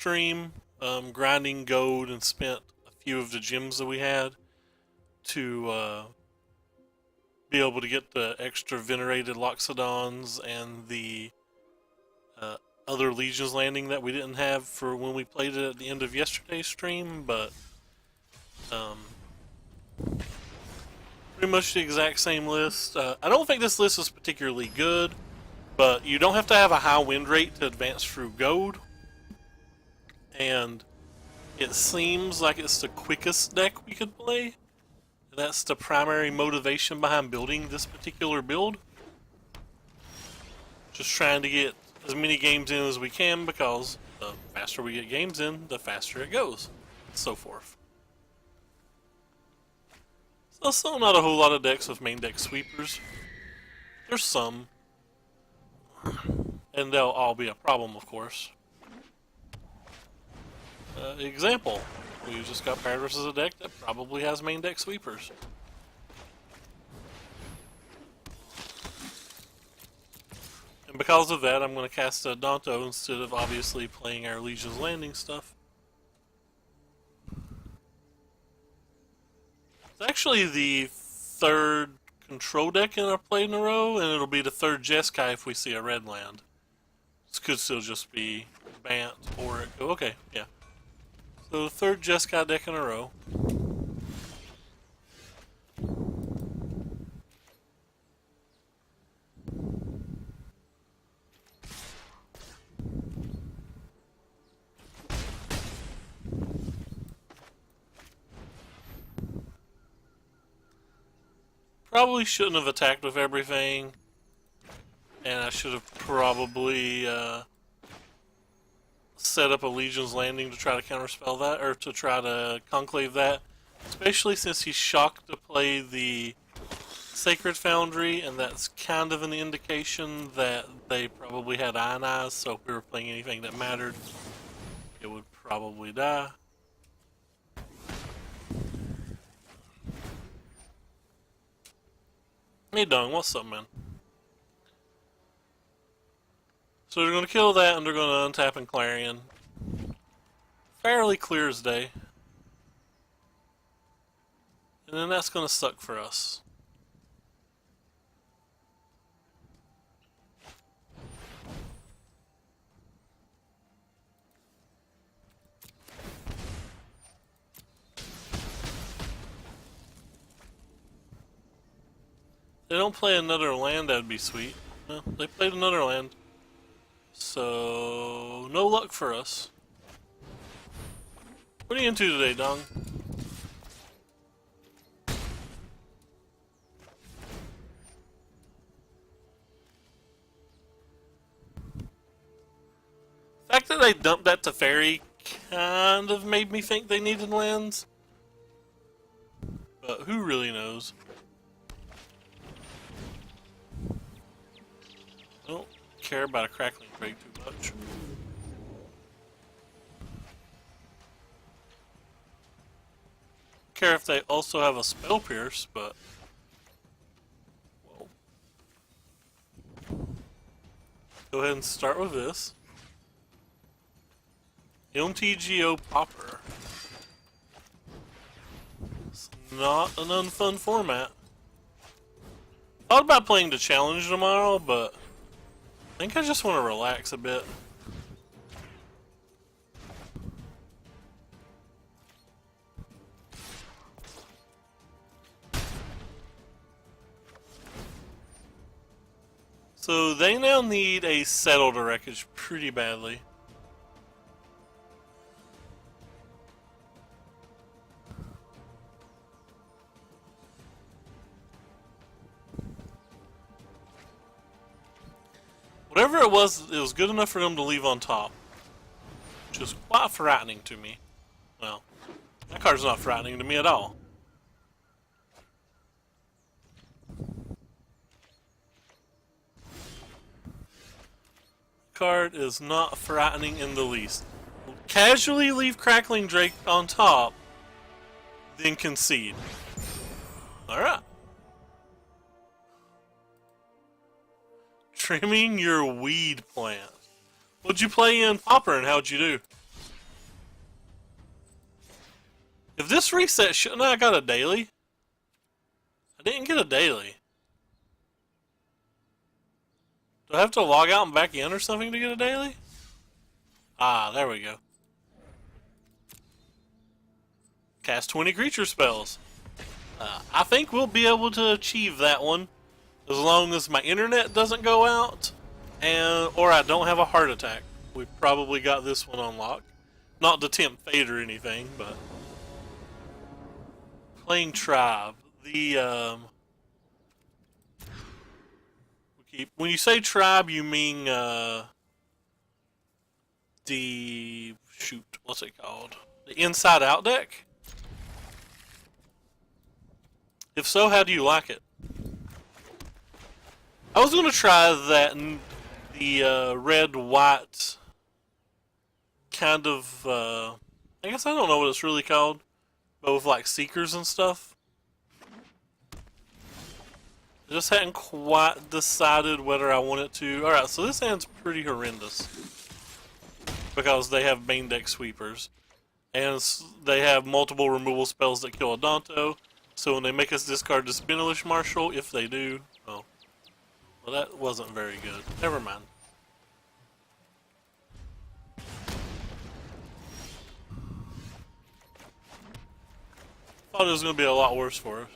stream, grinding gold, and spent a few of the gems that we had to be able to get the extra venerated Loxodons and the other Legions landing that we didn't have for when we played it at the end of yesterday's stream, but pretty much the exact same list. I don't think this list is particularly good, but you don't have to have a high win rate to advance through gold, and it seems like it's the quickest deck we could play. That's the primary motivation behind building this particular build. Just trying to get as many games in as we can, because the faster we get games in, the faster it goes, and so forth. So still not a whole lot of decks with main deck sweepers. There's some, and they'll all be a problem, of course. Example, we just got paired versus a deck that probably has main deck sweepers. And because of that, I'm going to cast a Danto instead of obviously playing our Legion's Landing stuff. It's actually the third control deck in our play in a row, and it'll be the third Jeskai if we see a red land. This could still just be Bant or Echo. Okay, yeah. So the third Jeskai deck in a row. Probably shouldn't have attacked with everything, and I should have probably set up a Legion's Landing to try to counterspell that, or to try to conclave that, especially since he's shocked to play the Sacred Foundry, and that's kind of an indication that they probably had Ionized, so if we were playing anything that mattered, it would probably die. Hey Dung, what's up, man? So they're going to kill that, and they're going to untap and Clarion. Fairly clear as day. And then that's going to suck for us. They don't play another land, that'd be sweet. No, they played another land. So, no luck for us. What are you into today, Dong? The fact that they dumped that to Fairy kind of made me think they needed lands. But who really knows? I don't care about a Crackling Drake too much. Care if they also have a Spell Pierce, but whoa. Go ahead and start with this. MTGO Popper. It's not an unfun format. Thought about playing the challenge tomorrow, but I think I just want to relax a bit. So they now need a Settle to Wreckage pretty badly. Whatever it was good enough for them to leave on top. Which is quite frightening to me. Well, that card's not frightening to me at all. Card is not frightening in the least. We'll casually leave Crackling Drake on top, then concede. Alright. Trimming your weed plant. What'd you play in Popper and how'd you do? If this reset, shouldn't I got a daily? I didn't get a daily. Do I have to log out and back in or something to get a daily? Ah, there we go. Cast 20 creature spells. I think we'll be able to achieve that one as long as my internet doesn't go out or I don't have a heart attack. We've probably got this one on lock. Not to tempt fate or anything, but playing tribe. When you say tribe, you mean what's it called? The inside out deck? If so, how do you like it? I was going to try that the red-white kind of, I guess I don't know what it's really called, but with like seekers and stuff. I just hadn't quite decided whether I wanted to. Alright, so this hand's pretty horrendous because they have main deck sweepers. And they have multiple removal spells that kill a Danto. So when they make us discard the Spinelish Marshal, if they do, oh, well that wasn't very good. Never mind. Thought it was going to be a lot worse for us.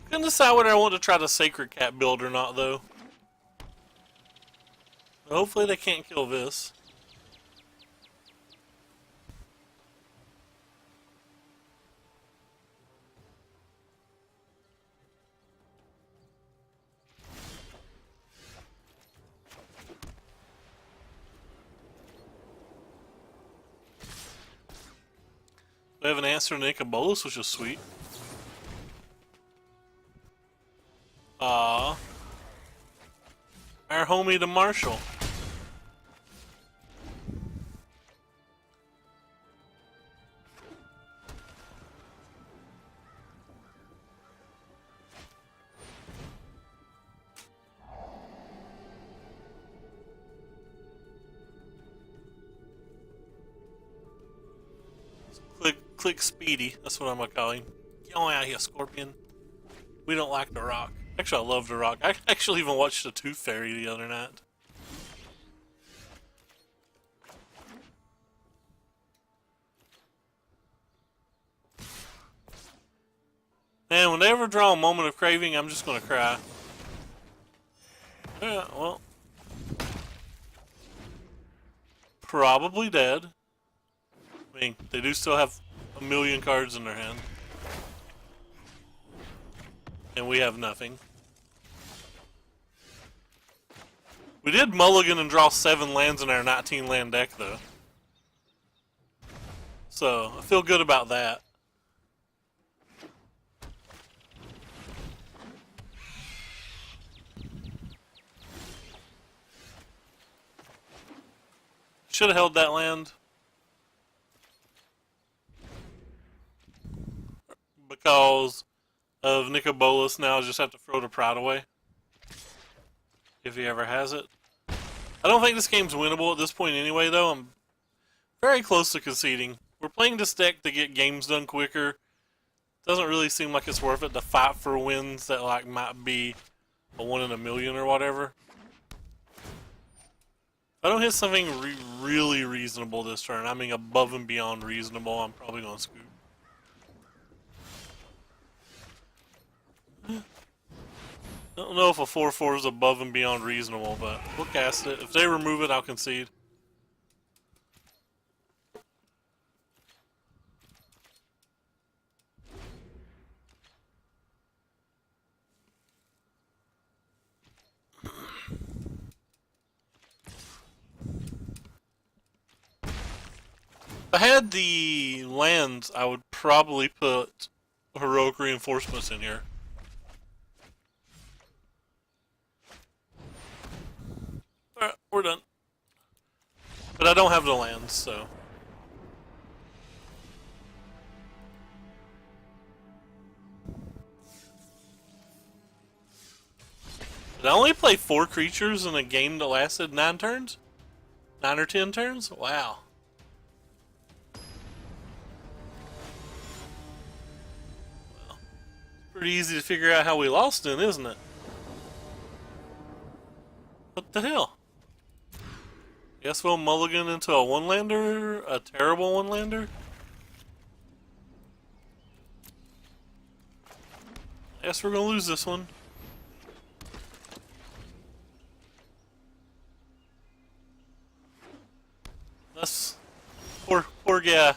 Couldn't decide whether I want to try the Sacred Cat build or not, though. Hopefully they can't kill this. We have an answer to Nika Bolas, which is sweet. Our homie the Marshall. Click Speedy, that's what I'm gonna call him. Get on out here, Scorpion. We don't like the rock. Actually, I love the rock. I actually even watched the Tooth Fairy the other night. And when they ever draw a Moment of Craving, I'm just gonna cry. Yeah, well. Probably dead. I mean, they do still have a million cards in their hand. And we have nothing. We did mulligan and draw 7 lands in our 19 land deck, though. So, I feel good about that. Should have held that land. Because of Nika Bolas, now I just have to throw the Pride away. If he ever has it. I don't think this game's winnable at this point anyway, though. I'm very close to conceding. We're playing this deck to get games done quicker. Doesn't really seem like it's worth it to fight for wins that like might be a 1 in a million or whatever. If I don't hit something really reasonable this turn, I mean above and beyond reasonable, I'm probably going to scoop. I don't know if a 4/4 is above and beyond reasonable, but we'll cast it. If they remove it, I'll concede. If I had the lands, I would probably put heroic reinforcements in here. Alright, we're done. But I don't have the lands, so. Did I only play 4 creatures in a game that lasted 9 turns? 9 or 10 turns? Wow. Well, pretty easy to figure out how we lost then, isn't it? What the hell? Guess we'll mulligan into a one-lander? A terrible one-lander? Guess we're gonna lose this one. That's... Poor guy.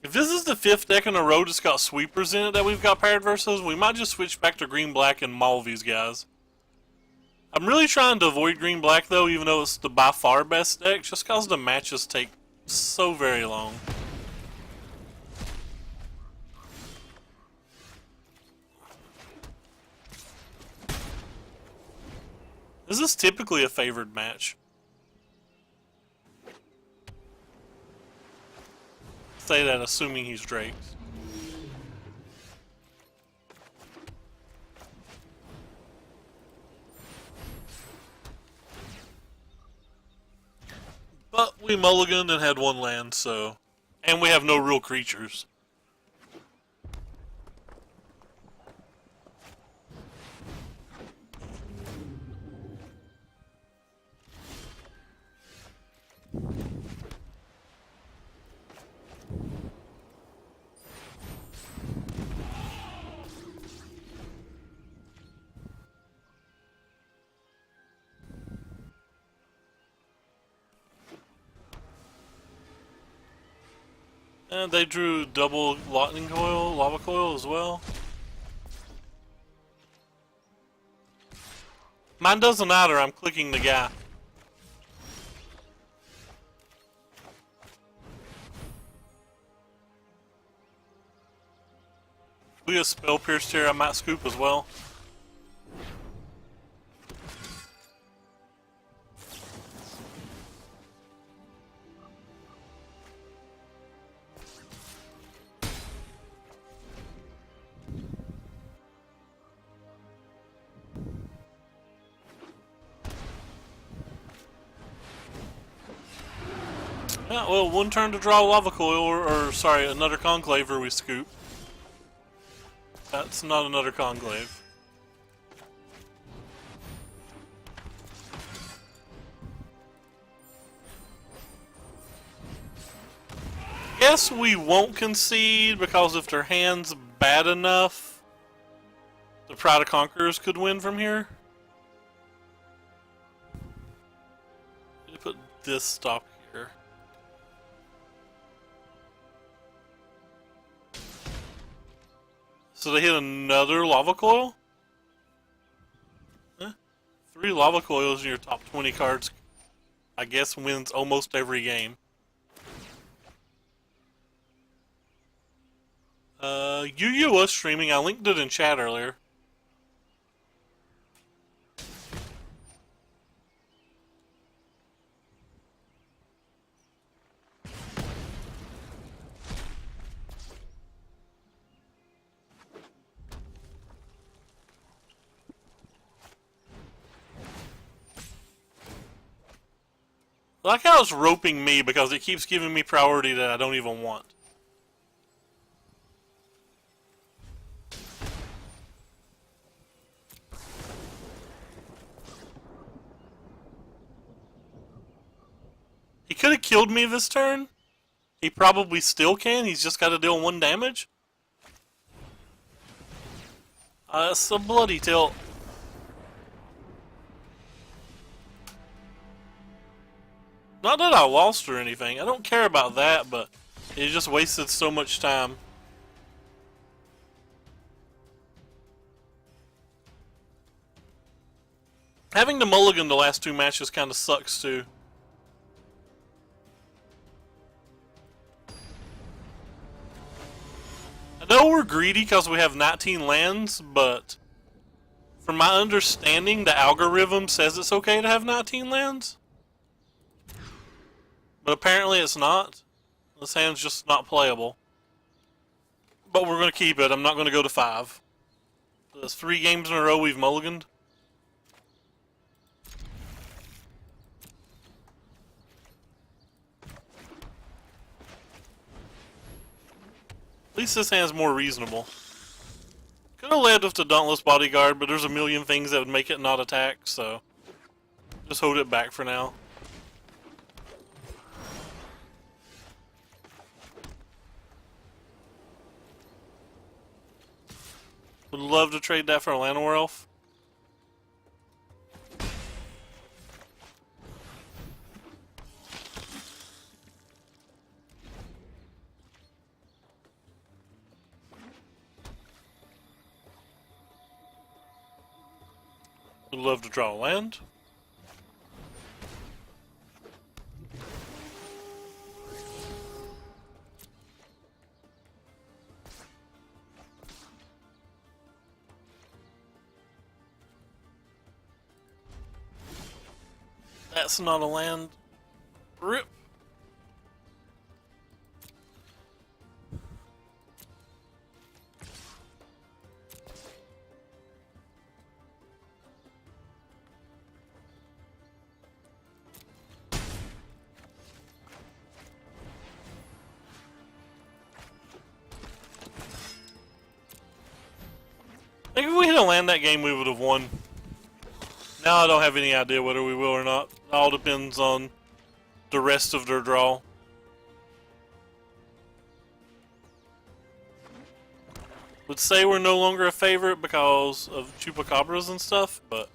If this is the 5th deck in a row that's got sweepers in it that we've got paired versus, we might just switch back to green-black and maul these guys. I'm really trying to avoid green-black though, even though it's the by far best deck, just because the matches take so very long. This is typically a favored match. Say that assuming he's Drake's. But we mulliganed and had one land, so... And we have no real creatures. And they drew double lightning coil, lava coil as well. Mine doesn't matter, I'm clicking the guy. We have spell pierced here, I might scoop as well. Yeah, well, one turn to draw a lava coil, or sorry, another conclave, or we scoop. That's not another conclave. Guess we won't concede, because if their hand's bad enough, the Pride of Conquerors could win from here. Let me put this stop here. So they hit another lava coil? Eh? 3 lava coils in your top 20 cards, I guess, wins almost every game. Yu was streaming, I linked it in chat earlier. I like how it's roping me because it keeps giving me priority that I don't even want. He could have killed me this turn. He probably still can. He's just got to deal 1 damage. It's a bloody tilt. Not that I lost or anything. I don't care about that, but it just wasted so much time. Having to mulligan the last 2 matches kind of sucks too. I know we're greedy because we have 19 lands, but from my understanding, the algorithm says it's okay to have 19 lands. But apparently it's not. This hand's just not playable. But we're going to keep it. I'm not going to go to 5. That's 3 games in a row we've mulliganed. At least this hand's more reasonable. Could have led with the Dauntless Bodyguard, but there's a million things that would make it not attack, so just hold it back for now. Would love to trade that for a Llanowar Elf. Would love to draw a land. That's not a land. Rip. I think if we hit a land that game, we would have won. Now I don't have any idea whether we will or not. It all depends on the rest of their draw. Would say we're no longer a favorite because of Chupacabras and stuff, but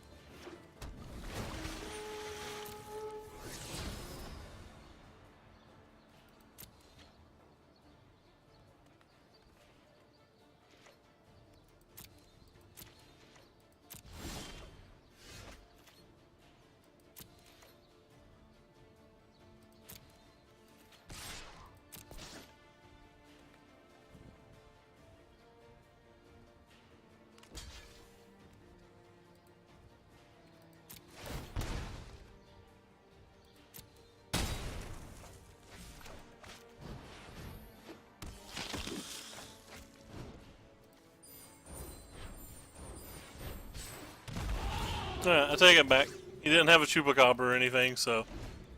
I take it back. He didn't have a Chupacabra or anything, so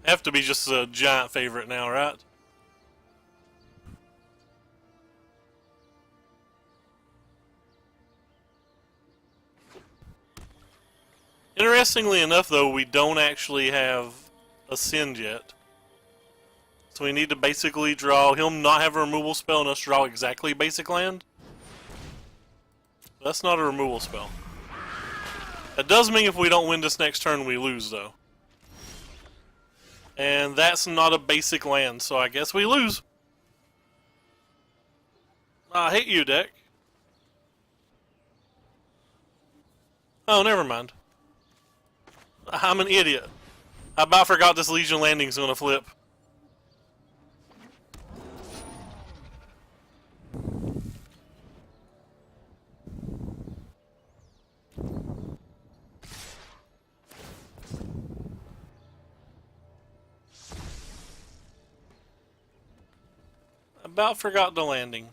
have to be just a giant favorite now, right? Interestingly enough, though, we don't actually have a Send yet. So we need to basically draw him not have a removal spell and us draw exactly basic land. That's not a removal spell. That does mean if we don't win this next turn, we lose, though. And that's not a basic land, so I guess we lose. I hate you, deck. Oh, never mind. I'm an idiot. I about forgot this Legion Landing's gonna flip. About forgot the landing.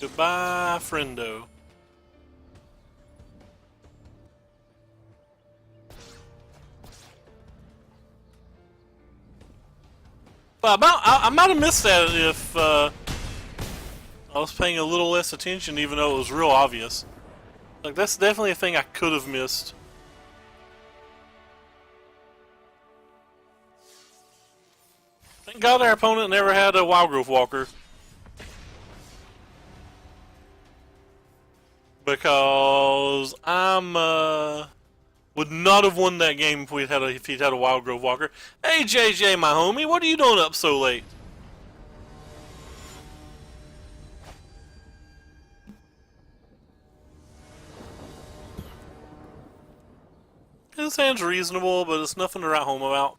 Goodbye, friendo. But I might have missed that if I was paying a little less attention, even though it was real obvious. Like, that's definitely a thing I could have missed. Thank God our opponent never had a Wildgrowth Walker. Because would not have won that game if he'd had a Wildgrowth Walker. Hey JJ, my homie, what are you doing up so late? This hand's reasonable, but it's nothing to write home about.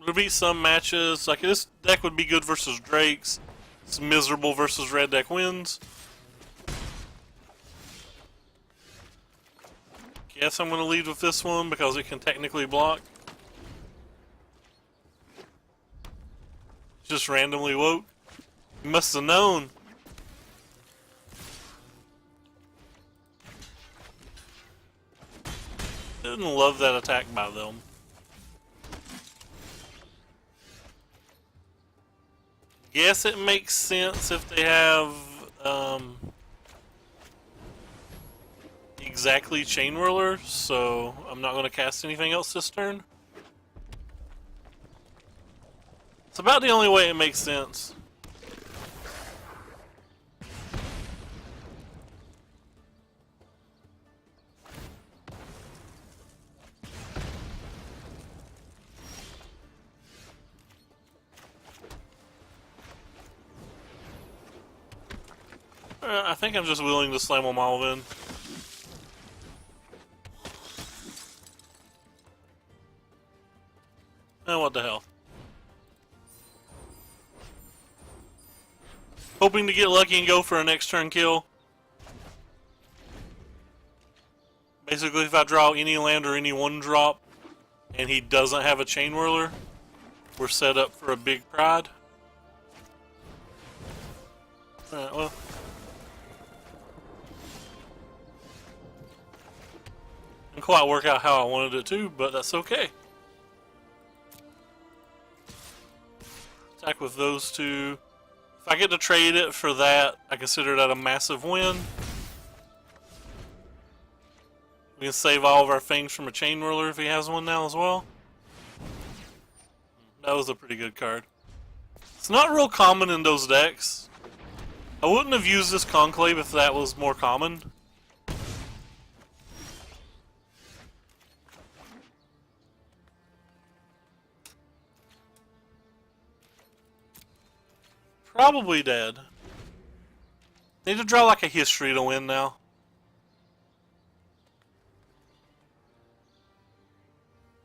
There'll be some matches, like this deck would be good versus Drakes. It's miserable versus red deck wins. Guess I'm going to lead with this one because it can technically block. Just randomly woke. You must have known. Didn't love that attack by them. Guess it makes sense if they have exactly Chain Whirler, so I'm not going to cast anything else this turn. It's about the only way it makes sense. I think I'm just willing to slam them all in. What the hell. Hoping to get lucky and go for a next turn kill. Basically, if I draw any land or any one drop, and he doesn't have a Chain Whirler, we're set up for a big pride. Alright, well. Didn't quite work out how I wanted it to, but that's okay. Attack with those two. If I get to trade it for that, I consider that a massive win. We can save all of our things from a Chain Whirler if he has one now as well. That was a pretty good card. It's not real common in those decks. I wouldn't have used this Conclave if that was more common. Probably dead. Need to draw like a history to win now.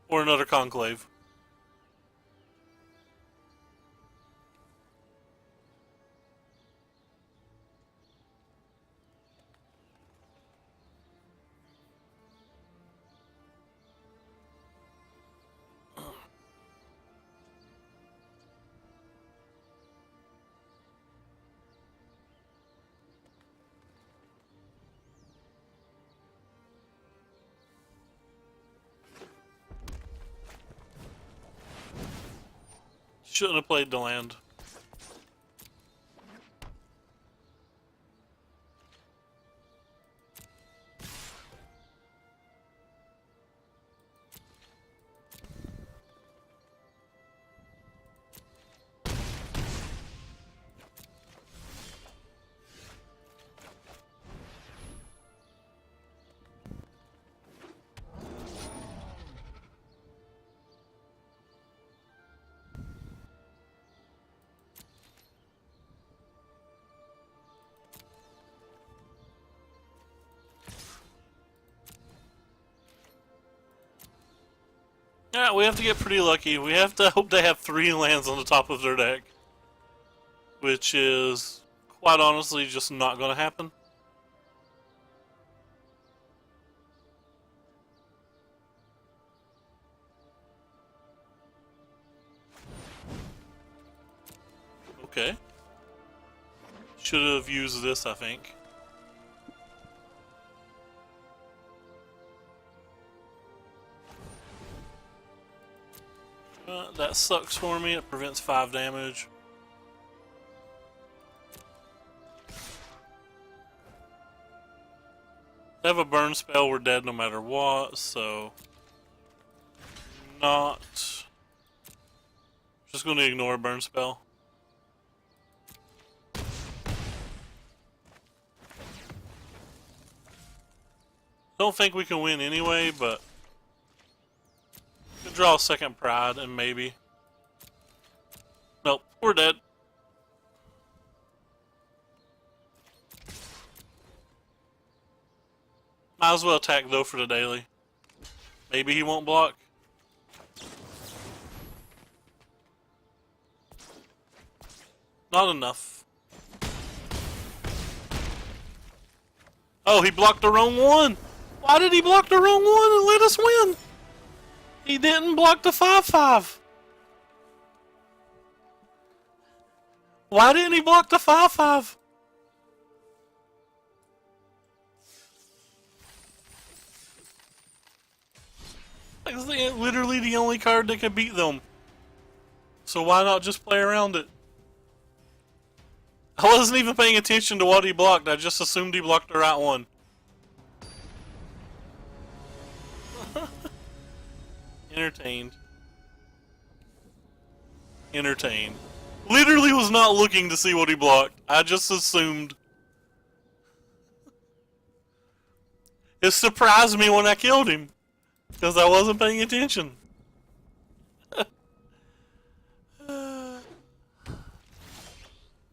Or another Conclave. Shouldn't have played the land. Yeah, we have to get pretty lucky. We have to hope they have 3 lands on the top of their deck. Which is, quite honestly, just not going to happen. Okay. Should have used this, I think. That sucks for me. It prevents 5 damage. They have a burn spell, we're dead no matter what, so not just going to ignore a burn spell. Don't think we can win anyway, but could draw a second pride and maybe. Nope, we're dead. Might as well attack though for the daily. Maybe he won't block. Not enough. Oh, he blocked the wrong one. Why did he block the wrong one and let us win? He didn't block the 5/5. Why didn't he block the 5/5? It's literally the only card that can beat them. So why not just play around it? I wasn't even paying attention to what he blocked. I just assumed he blocked the right one. Entertained. Entertained. Literally was not looking to see what he blocked. I just assumed. It surprised me when I killed him. Because I wasn't paying attention.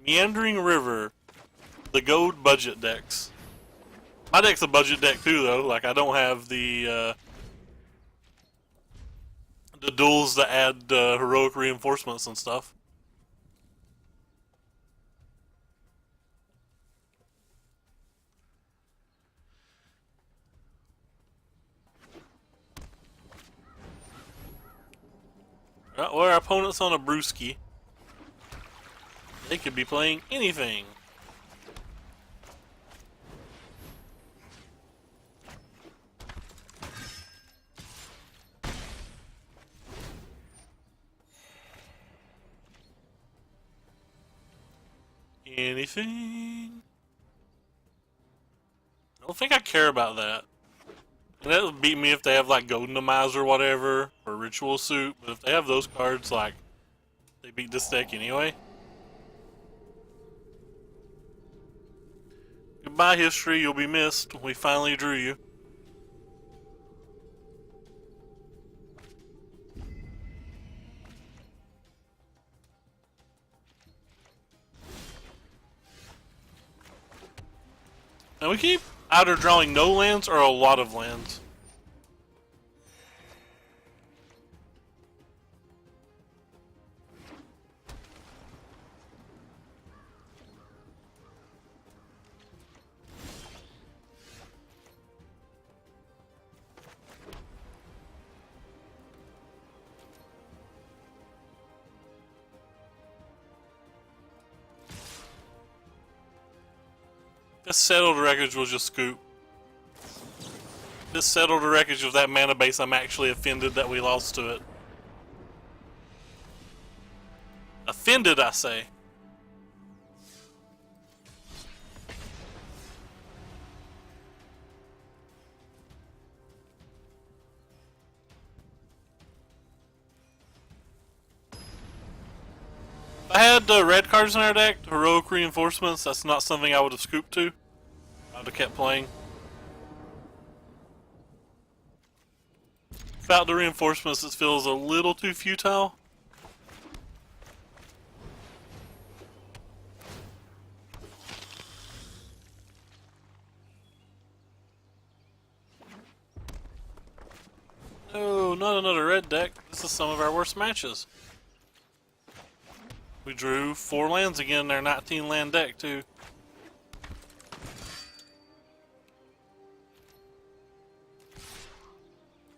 Meandering River. The gold budget decks. My deck's a budget deck too, though. Like, I don't have the duels that add heroic reinforcements and stuff. Well, our opponent's on a brewski. They could be playing anything. Anything? I don't think I care about that. And that would beat me if they have like Golden Demise or whatever, or Ritual Suit, but if they have those cards, like, they beat this deck anyway. Goodbye, history, you'll be missed. We finally drew you. Now we keep either drawing no lands or a lot of lands. This settled wreckage will just scoop. This settled wreckage of that mana base, I'm actually offended that we lost to it. Offended, I say. If I had red cards in our deck, heroic reinforcements, that's not something I would have scooped to. I would have kept playing. Without the reinforcements, it feels a little too futile. No, not another red deck. This is some of our worst matches. We drew 4 lands again in our 19 land deck too.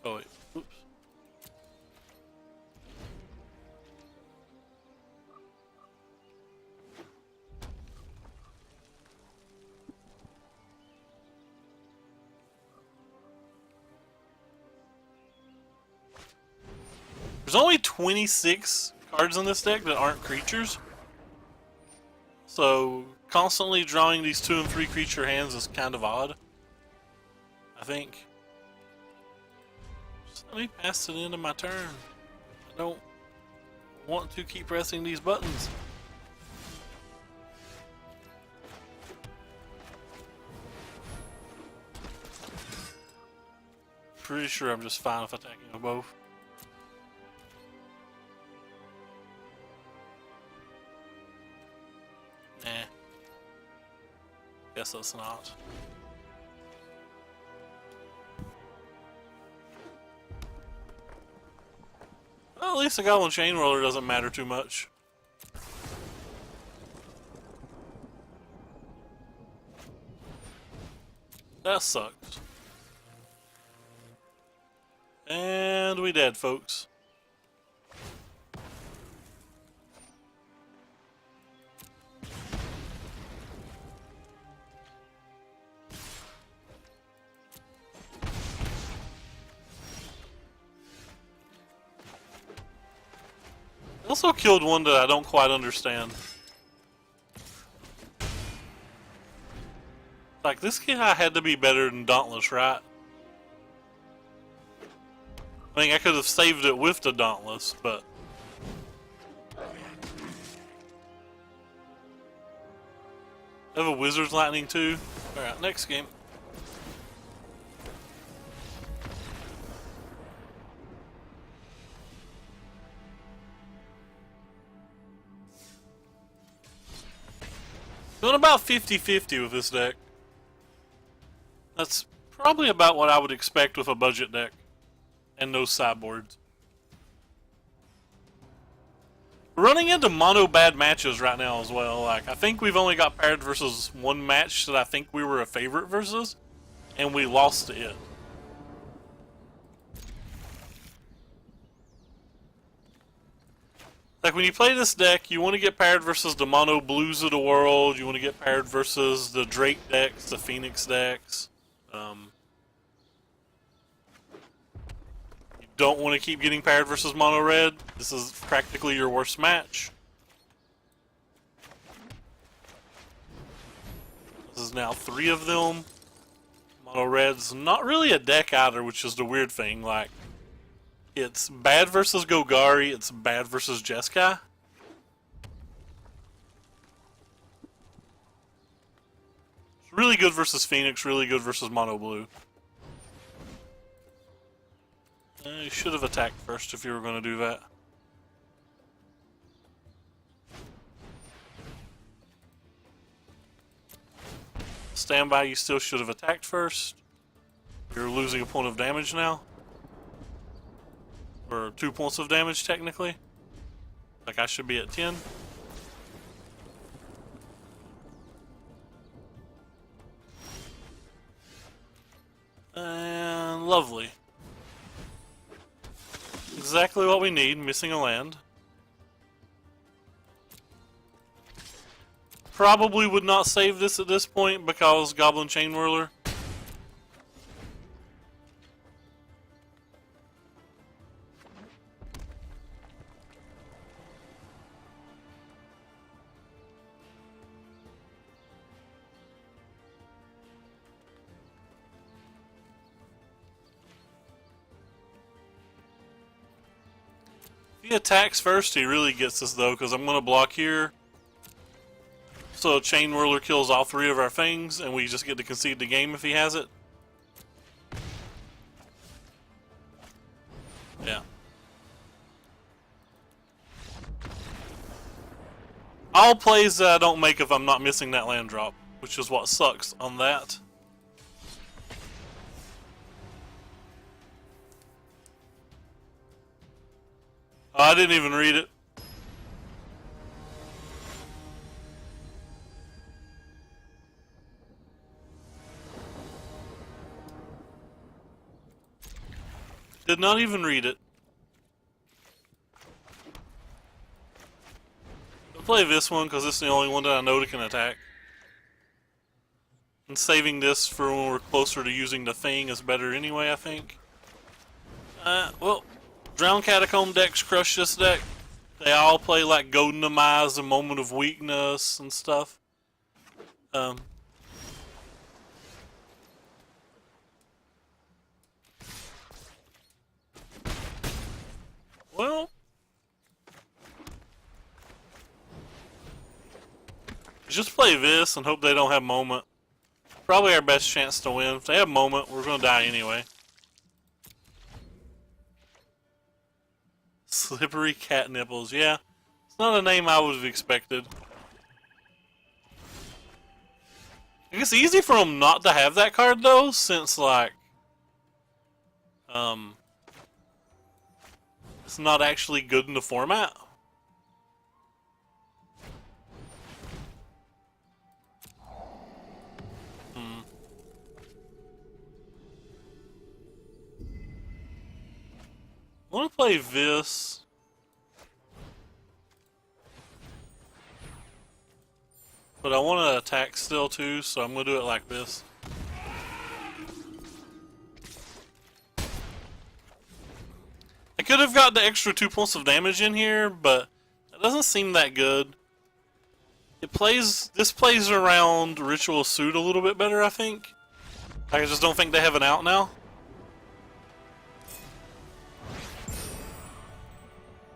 Oh wait, oops. There's only 26 cards in this deck that aren't creatures. So constantly drawing these 2 and 3 creature hands is kind of odd, I think. Just let me pass it into my turn. I don't want to keep pressing these buttons. Pretty sure I'm just fine with attacking them both. Nah. Guess that's not. Well, at least the Goblin Chain Roller doesn't matter too much. That sucks. And we dead, folks. I also killed one that I don't quite understand. Like, this guy had to be better than Dauntless, right? I mean, I could have saved it with the Dauntless, but... I have a Wizard's Lightning too. Alright, next game. Doing about 50-50 with this deck. That's probably about what I would expect with a budget deck. And no sideboards. We're running into mono bad matches right now as well. Like, I think we've only got paired versus one match that I think we were a favorite versus. And we lost to it. Like, when you play this deck, you want to get paired versus the mono blues of the world. You want to get paired versus the Drake decks, the Phoenix decks. You don't want to keep getting paired versus mono red. This is practically your worst match. This is now 3 of them. Mono red's not really a deck either, which is the weird thing. Like, it's bad versus Golgari, it's bad versus Jeskai. It's really good versus Phoenix, really good versus Mono Blue. You should have attacked first if you were going to do that. Standby, you still should have attacked first. You're losing a point of damage now. Or 2 points of damage, technically. Like, I should be at 10. And lovely. Exactly what we need, missing a land. Probably would not save this at this point because Goblin Chain Whirler. If he attacks first, he really gets us though, because I'm going to block here. So Chain Whirler kills all 3 of our things, and we just get to concede the game if he has it. Yeah. All plays that I don't make if I'm not missing that land drop, which is what sucks on that. Oh, I didn't even read it. Did not even read it. I'll play this one because this is the only one that I know that can attack. And saving this for when we're closer to using the thing is better anyway, I think. Well, Drowned Catacomb decks crush this deck. They all play like Golden Demise, a Moment of Weakness, and stuff. Well, just play this and hope they don't have Moment. Probably our best chance to win. If they have Moment, we're gonna die anyway. Slippery Cat Nipples, yeah. It's not a name I would have expected. It's easy for them not to have that card though, since like, it's not actually good in the format. want to play this. But I want to attack still too, so I'm going to do it like this. I could have got the extra 2 points of damage in here, but it doesn't seem that good. This plays around Ritual Suit a little bit better, I think. I just don't think they have an out now.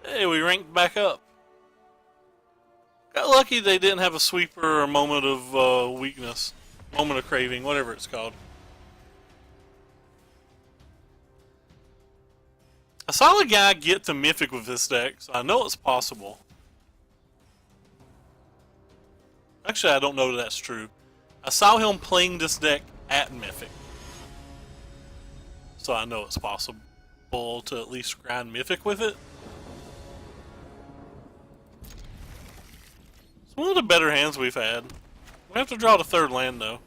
Hey, we ranked back up. Got lucky they didn't have a sweeper or moment of weakness. Moment of craving, whatever it's called. I saw a guy get to Mythic with this deck, so I know it's possible. Actually, I don't know that that's true. I saw him playing this deck at Mythic. So I know it's possible to at least grind Mythic with it. It's one of the better hands we've had. We have to draw the third land though.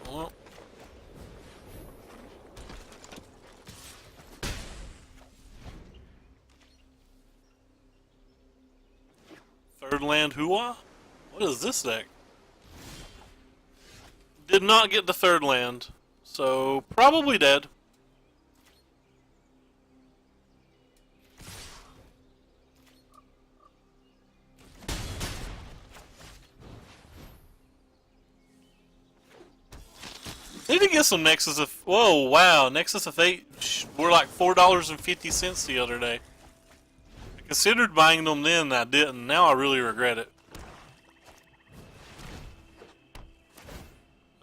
Well. Third land Hua? What is this deck? Did not get the third land, so probably dead. Need to get some Nexus of... Whoa, wow, Nexus of Fate were like $4.50 the other day. I considered buying them then, and I didn't. Now I really regret it.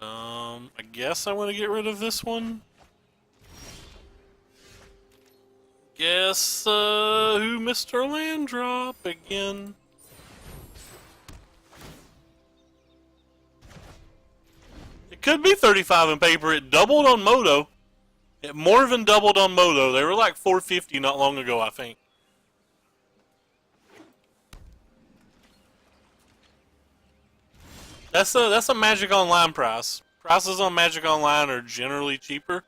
I guess I want to get rid of this one. Guess, who missed our land drop again? It could be 35 in paper. It doubled on Moto. It more than doubled on Moto. They were like 450 not long ago, I think. That's a Magic Online price. Prices on Magic Online are generally cheaper.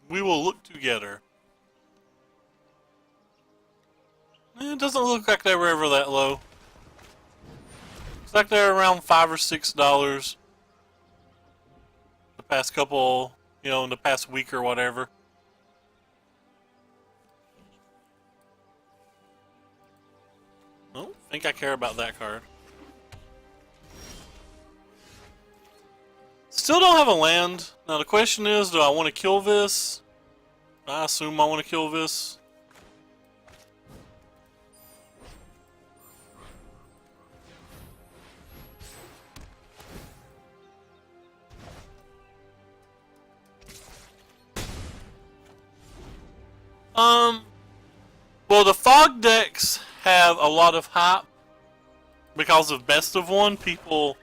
We will look together. It doesn't look like they were ever that low. Looks like they're around $5 or $6 the past couple, in the past week or whatever. I don't think I care about that card. Still don't have a land. Now the question is, do I want to kill this? I assume I want to kill this. Well, the fog decks have a lot of hype because of Best of One. People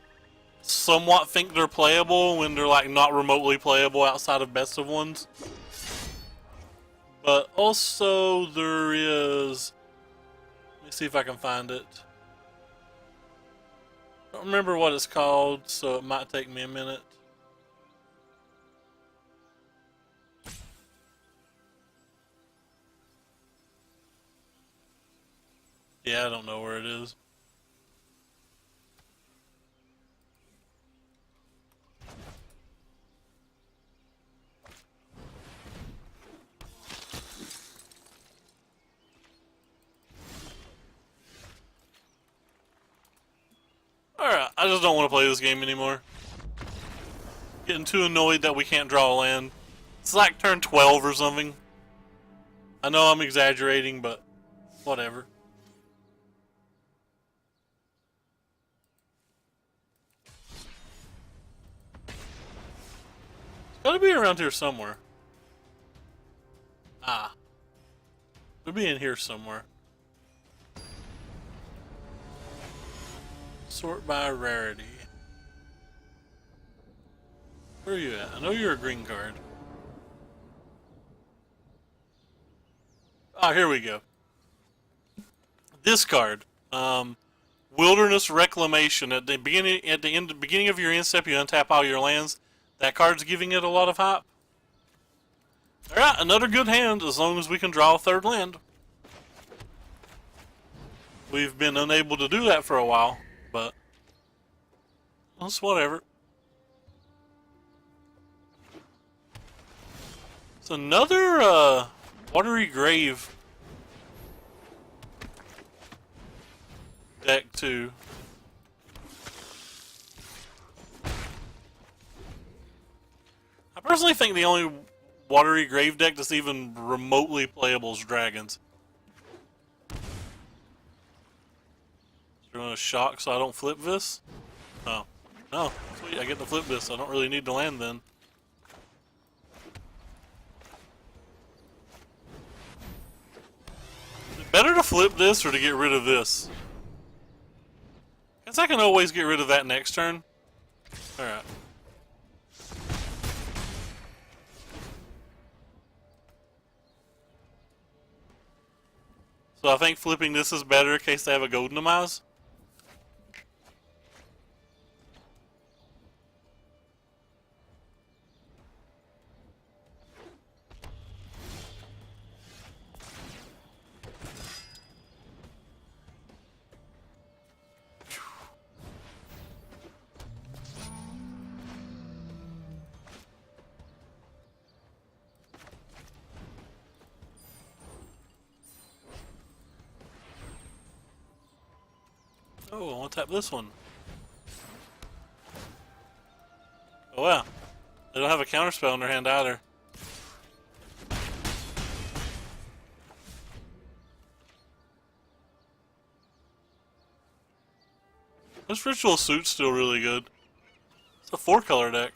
somewhat think they're playable when they're like not remotely playable outside of Best of Ones. But also there is, let me see if I can find it. I don't remember what it's called, so it might take me a minute. Yeah, I don't know where it is. Alright, I just don't want to play this game anymore. Getting too annoyed that we can't draw a land. It's like turn 12 or something. I know I'm exaggerating, but whatever. It's gotta be around here somewhere. Ah. It'll be in here somewhere. Sort by rarity. Where are you at? I know you're a green card. Ah, here we go. This card. Wilderness Reclamation. At the beginning of your end step, you untap all your lands. That card's giving it a lot of hype. Alright, another good hand as long as we can draw a third land. We've been unable to do that for a while, but it's whatever. It's another Watery Grave deck too. I personally think the only Watery Grave deck that's even remotely playable is Dragons. Doing a shock so I don't flip this? Oh. Oh, sweet, I get to flip this. I don't really need to land then. Is it better to flip this or to get rid of this? Guess I can always get rid of that next turn. Alright. So I think flipping this is better in case they have a Golden Demise. Oh, I want to tap this one. Oh wow. They don't have a counterspell in their hand either. This Ritual Suit's still really good. It's a 4-color deck.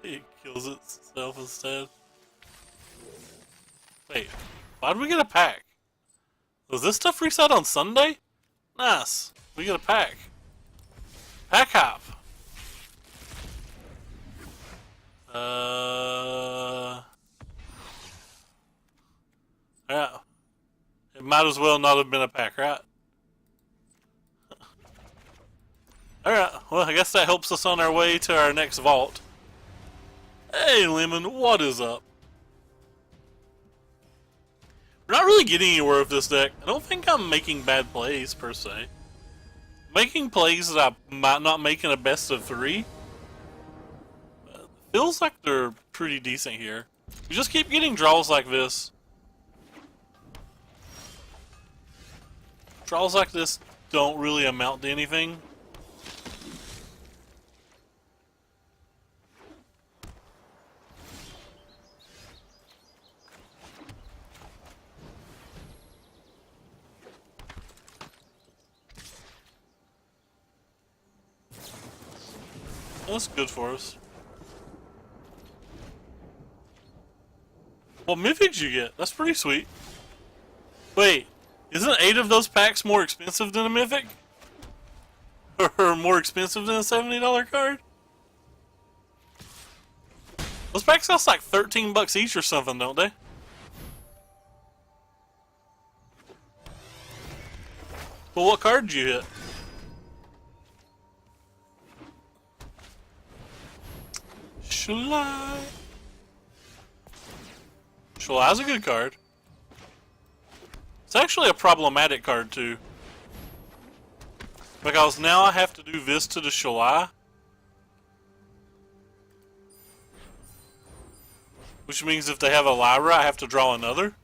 It kills itself instead. Wait, why did we get a pack? Was this stuff reset on Sunday? Nice. We get a pack. Pack hop. Yeah. It might as well not have been a pack, right? Alright, well, I guess that helps us on our way to our next vault. Hey, Lemon, what is up? We're not really getting anywhere with this deck. I don't think I'm making bad plays, per se. Making plays that I might not make in a best of 3. Feels like they're pretty decent here. We just keep getting draws like this. Draws like this don't really amount to anything. That's good for us. What mythics you get? That's pretty sweet. Wait, isn't 8 of those packs more expensive than a mythic? Or more expensive than a $70 card? Those packs cost like 13 bucks each or something, don't they? Well, what card did you hit? Shalai. Shalai's a good card. It's actually a problematic card too. Because now I have to do this to the Shalai. Which means if they have a Lyra, I have to draw another.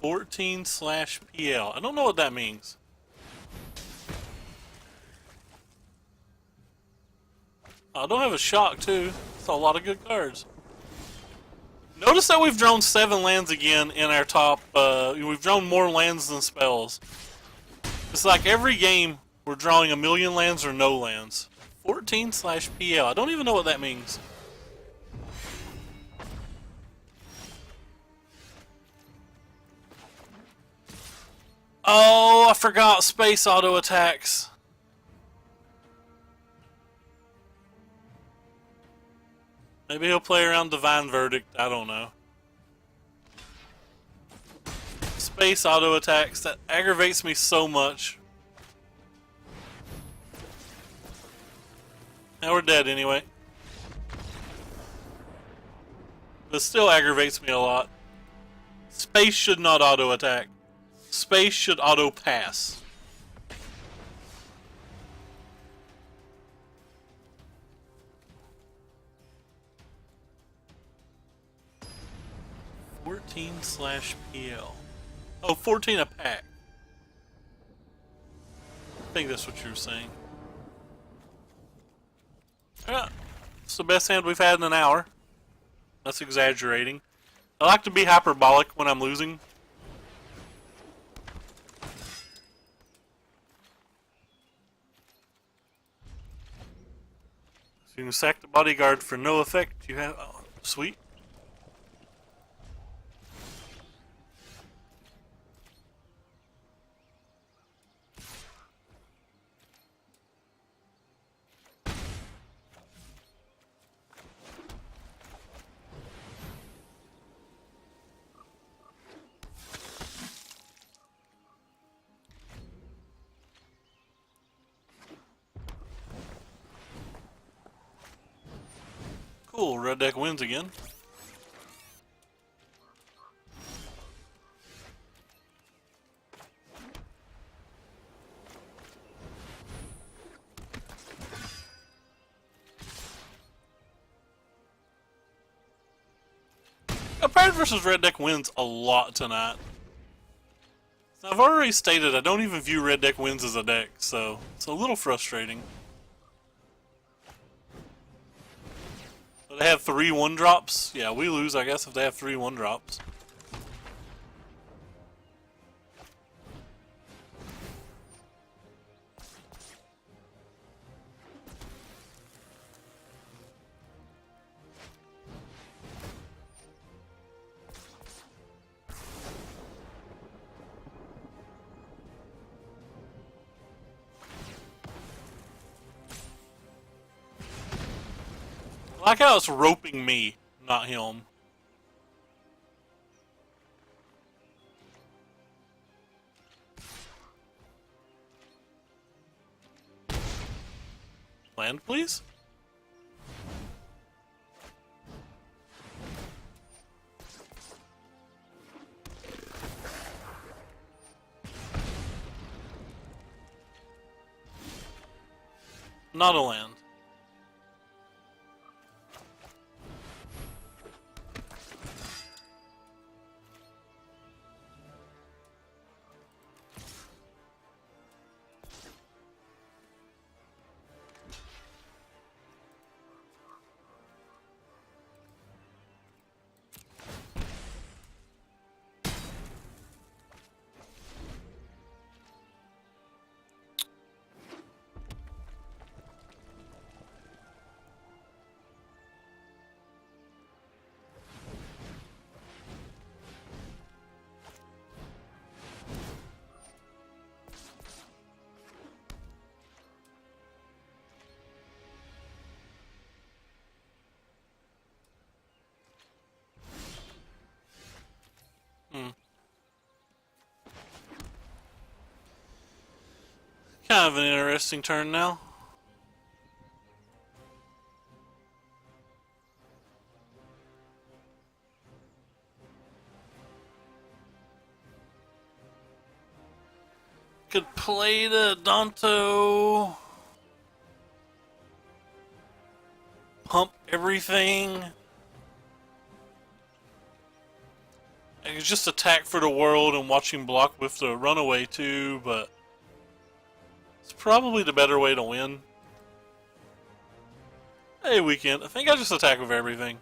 /PL. I don't know what that means. I don't have a shock too. It's a lot of good cards. Notice that we've drawn 7 lands again in our top. We've drawn more lands than spells. It's like every game we're drawing a million lands or no lands. 14/PL. I don't even know what that means. Oh, I forgot space auto attacks. Maybe he'll play around Divine Verdict. I don't know. Space auto attacks. That aggravates me so much. Now we're dead anyway. This still aggravates me a lot. Space should not auto attack. Space should auto pass. (14/PL). Oh, 14 a pack. I think that's what you were saying. Yeah, it's the best hand we've had in an hour. That's exaggerating. I like to be hyperbolic when I'm losing. So you can sack the bodyguard for no effect. You have... Oh, sweet. Cool, red deck wins again. Pirates versus red deck wins a lot tonight. I've already stated I don't even view red deck wins as a deck, so it's a little frustrating. They have 3 1-drops. Yeah, we lose, I guess, if they have 3 1-drops. I like how it's roping me, not him. Land, please? Not a land. Kind of an interesting turn now. Could play the Danto. Pump everything. I could just attack for the world and watch him block with the runaway too, but it's probably the better way to win. Hey, Weekend. I think I just attack with everything.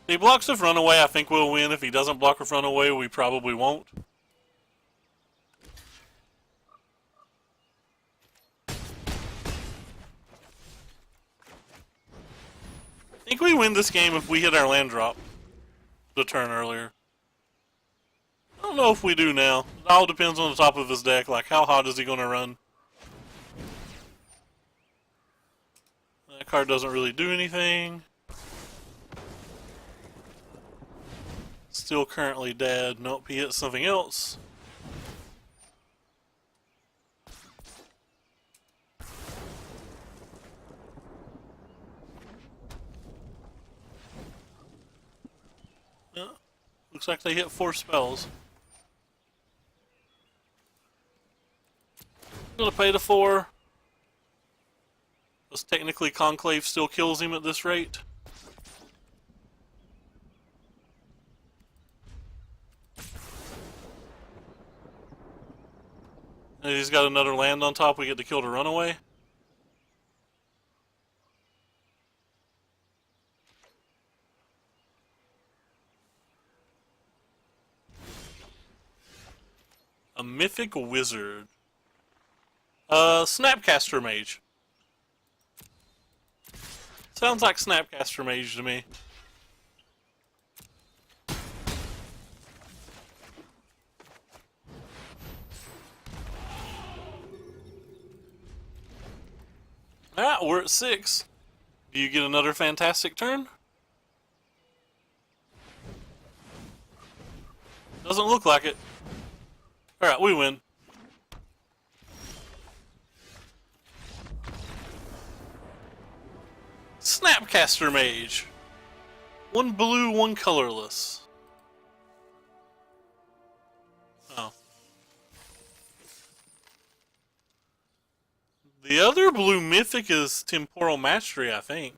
If he blocks with Runaway, I think we'll win. If he doesn't block with Runaway, we probably won't. I think we win this game if we hit our land drop the turn earlier. I don't know if we do now. It all depends on the top of his deck. Like, how hot is he going to run? That card doesn't really do anything. Still currently dead. Nope, he hit something else. Looks like they hit 4 spells. I'm gonna pay the 4. Because technically Conclave still kills him at this rate. And he's got another land on top, we get to kill the Runaway. A Mythic Wizard. Snapcaster Mage. Sounds like Snapcaster Mage to me. Ah, we're at 6. Do you get another fantastic turn? Doesn't look like it. Alright, we win. Snapcaster Mage. 1 blue, 1 colorless. Oh. The other blue mythic is Temporal Mastery, I think.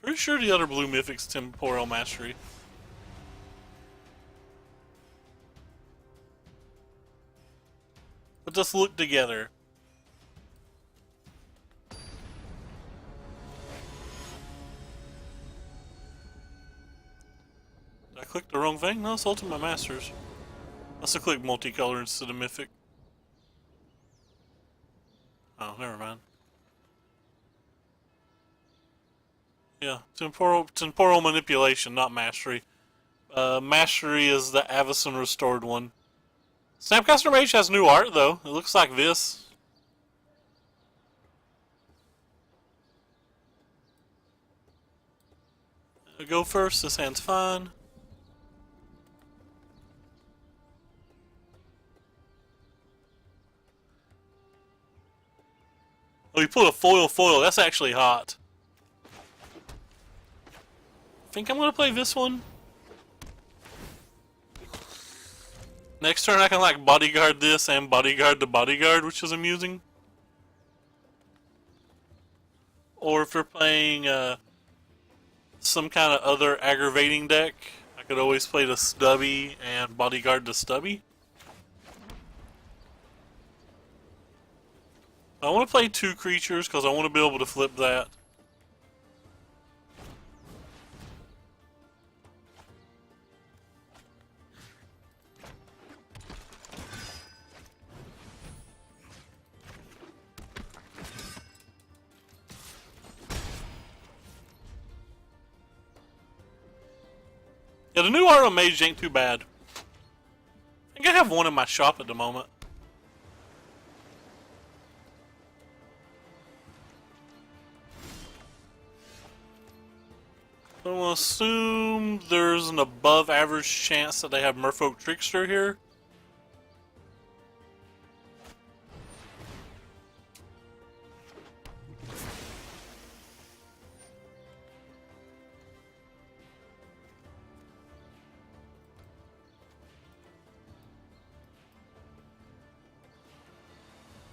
Pretty sure the other blue mythic's Temporal Mastery. But just look together. Did I click the wrong thing? No, it's Ultimate Masters. Must have clicked multicolor instead of mythic. Oh, never mind. Yeah, temporal manipulation, not mastery. Mastery is the Avacyn restored one. Snapcaster Mage has new art though. It looks like this. I'll go first. This hand's fine. Oh, he pulled a foil. That's actually hot. I think I'm gonna play this one. Next turn I can like bodyguard this and bodyguard the bodyguard, which is amusing. Or if you're playing some kind of other aggravating deck, I could always play the Stubby and bodyguard the Stubby. I want to play 2 creatures because I want to be able to flip that. Yeah, the new art on Mage ain't too bad. I think I have one in my shop at the moment. So I'm gonna assume there's an above average chance that they have Merfolk Trickster here.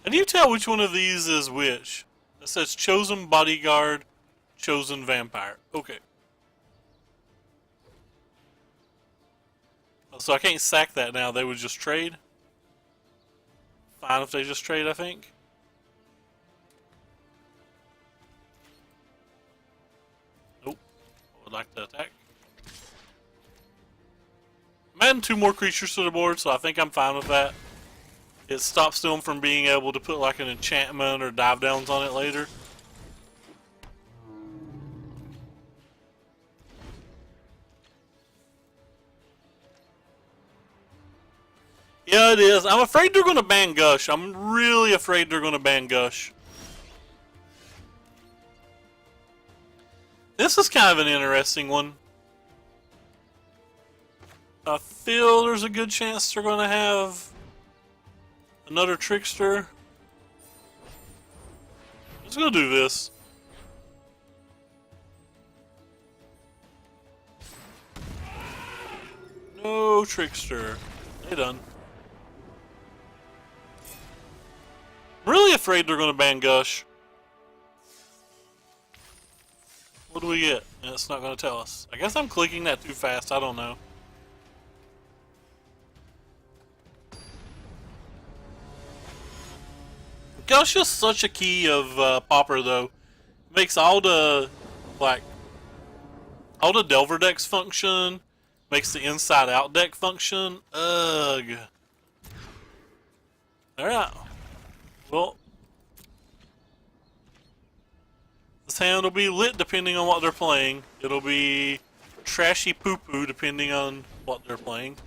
Can you tell which one of these is which? It says Chosen Bodyguard, Chosen Vampire. Okay. So I can't sack that now, they would just trade? fine if they just trade, I think. Nope. I would like to attack. I'm adding 2 more creatures to the board, so I think I'm fine with that. It stops them from being able to put like an enchantment or dive downs on it later. Yeah, it is. I'm afraid they're going to ban Gush. I'm really afraid they're going to ban Gush. This is kind of an interesting one. I feel there's a good chance they're going to have another Trickster. Let's go do this. No Trickster. They done. I'm really afraid they're going to ban Gush. What do we get? It's not going to tell us. I guess I'm clicking that too fast. I don't know. Gush is such a key of Pauper, though. Makes all the, like, all the Delver decks function. Makes the Inside Out deck function. Ugh. Alright. Well, this hand will be lit depending on what they're playing. It'll be trashy poo-poo depending on what they're playing.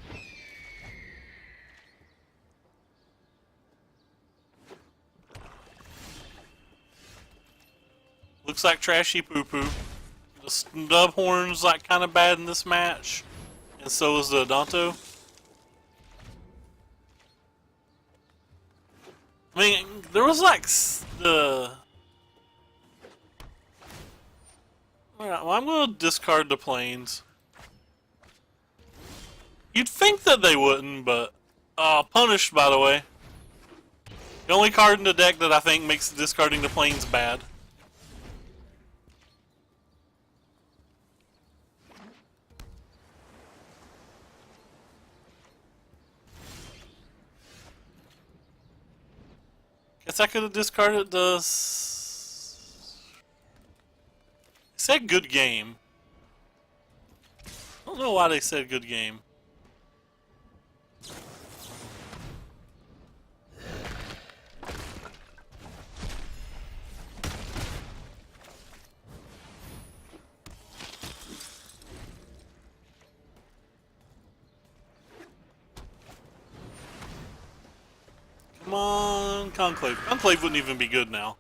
Looks like trashy poo-poo. The Stubhorn's like kind of bad in this match, and so is the Danto. I mean, there was like the... Alright, well, I'm going to discard the planes. You'd think that they wouldn't, but... Punished, by the way. The only card in the deck that I think makes discarding the planes bad. Guess I could have discarded the... It said good game. I don't know why they said good game. Come on, Conclave. Conclave wouldn't even be good now.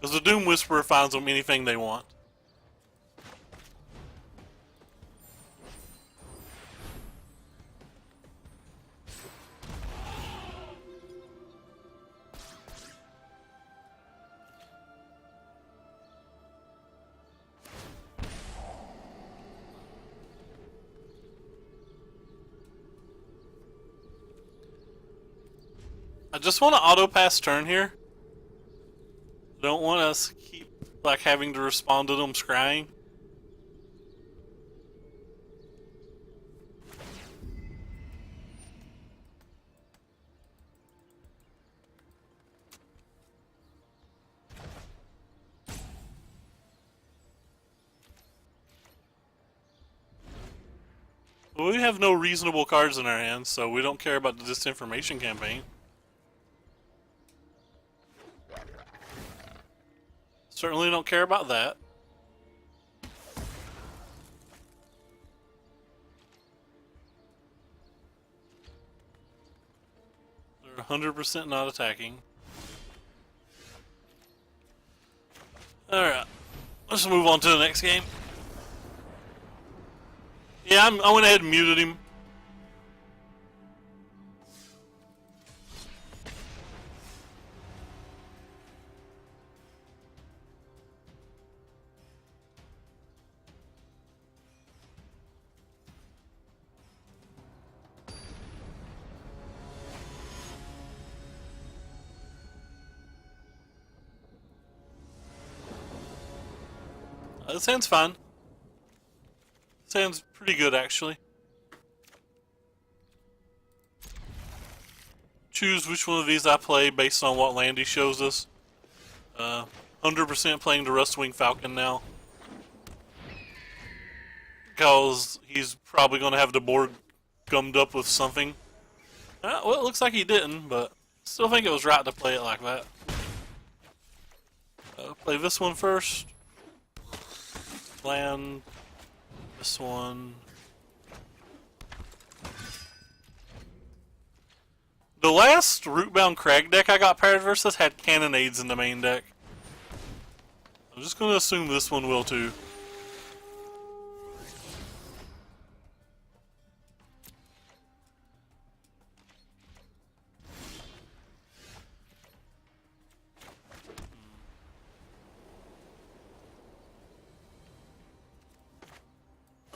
Because the Doom Whisperer finds them anything they want. I just want to auto-pass turn here. Don't want us to keep like having to respond to them scrying. Well, we have no reasonable cards in our hands, so we don't care about the disinformation campaign. Certainly don't care about that. They're 100% not attacking. Alright. Let's move on to the next game. Yeah, I went ahead and muted him. This hand's fine. This hand's pretty good, actually. choose which one of these I play based on what land he shows us. 100% playing the Rustwing Falcon now. Because he's probably going to have the board gummed up with something. Well, it looks like he didn't, but still think it was right to play it like that. Play this one first. Land this one. The last Rootbound Crag deck I got paired versus had Cannonades in the main deck. I'm just going to assume this one will too.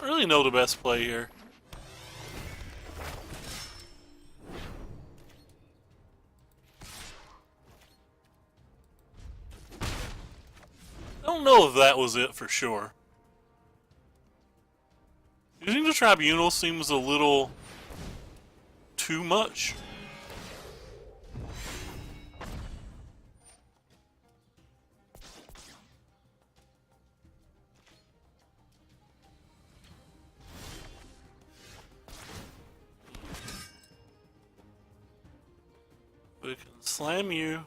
I really know the best play here. I don't know if that was it for sure. Using the Tribunal seems a little too much. We can slam you.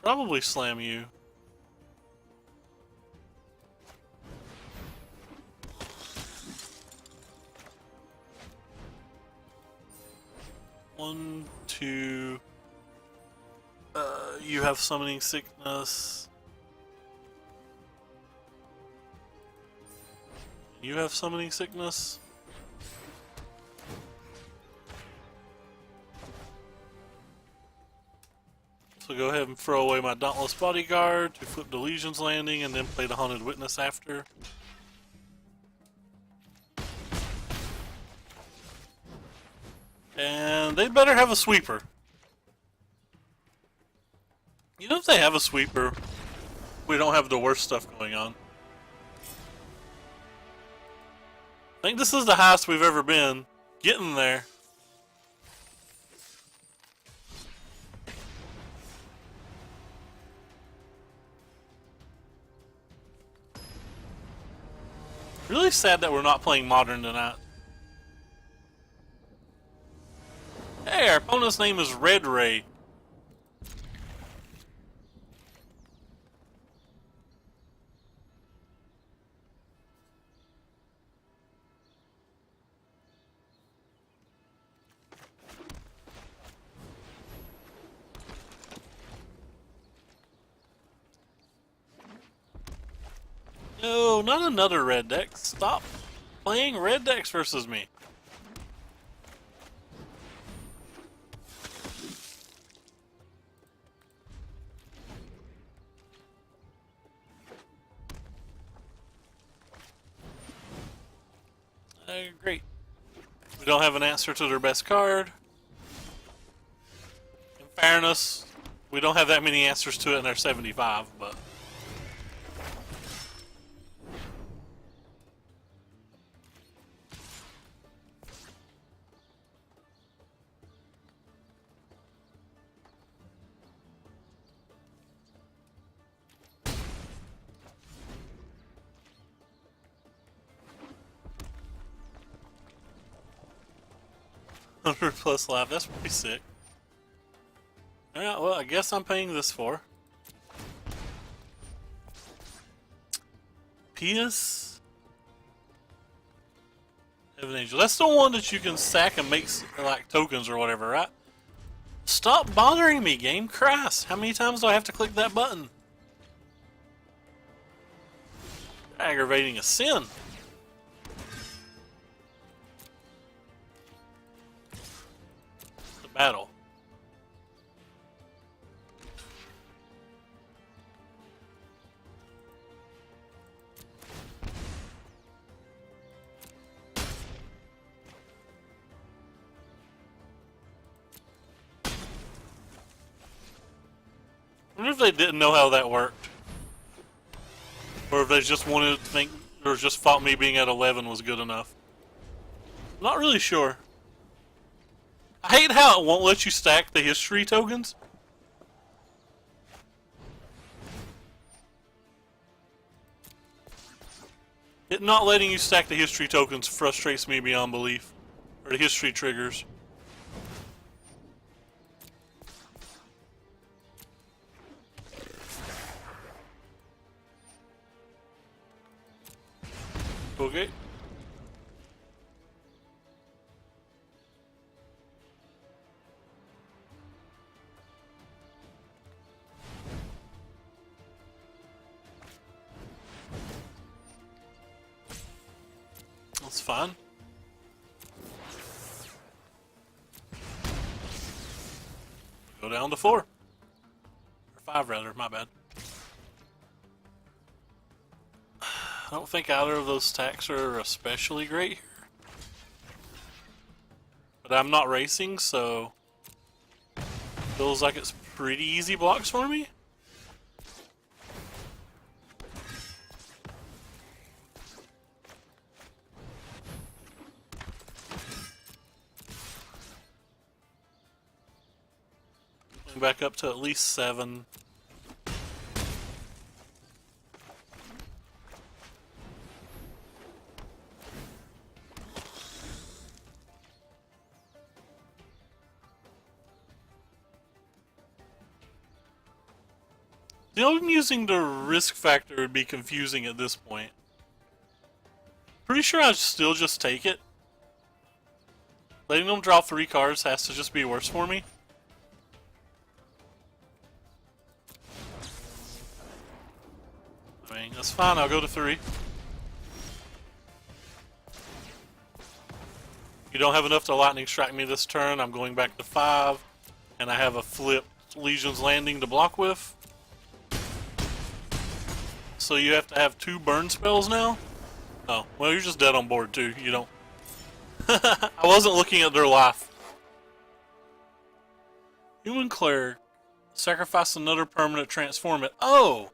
Probably slam you. One, two. You have Summoning Sickness. You have Summoning Sickness. So go ahead and throw away my Dauntless Bodyguard to flip the Legion's Landing and then play the Haunted Witness after. And they'd better have a sweeper. You know, if they have a sweeper, we don't have the worst stuff going on. I think this is the highest we've ever been. Getting there. Really sad that we're not playing Modern tonight. Hey, our opponent's name is Red Ray. No, not another red deck. Stop playing red decks versus me. Great. We don't have an answer to their best card. In fairness, we don't have that many answers to it in their 75, but... +100 life, that's pretty sick. Yeah, well, I guess I'm paying this for. Pius? Heaven Angel. That's the one that you can stack and make like tokens or whatever, right? Stop bothering me, game. Christ, how many times do I have to click that button? Aggravating a sin. Battle. I wonder if they didn't know how that worked. Or if they just wanted to make or just thought me being at 11 was good enough. Not really sure. I hate how it won't let you stack the history tokens. It not letting you stack the history tokens frustrates me beyond belief. Or the history triggers. Okay. That's fine. Go down to 4. Or 5 rather, my bad. I don't think either of those stacks are especially great here. But I'm not racing, so feels like it's pretty easy blocks for me. Back up to at least 7. I'm using the risk factor would be confusing at this point. Pretty sure I'd still just take it. Letting them draw 3 cards has to just be worse for me. I mean, that's fine, I'll go to 3. You don't have enough to lightning strike me this turn, I'm going back to 5. And I have a flipped Legion's Landing to block with. So you have to have 2 burn spells now? Oh, well you're just dead on board too, you don't... I wasn't looking at their life. Human Cleric. Sacrifice another permanent, transform it. Oh!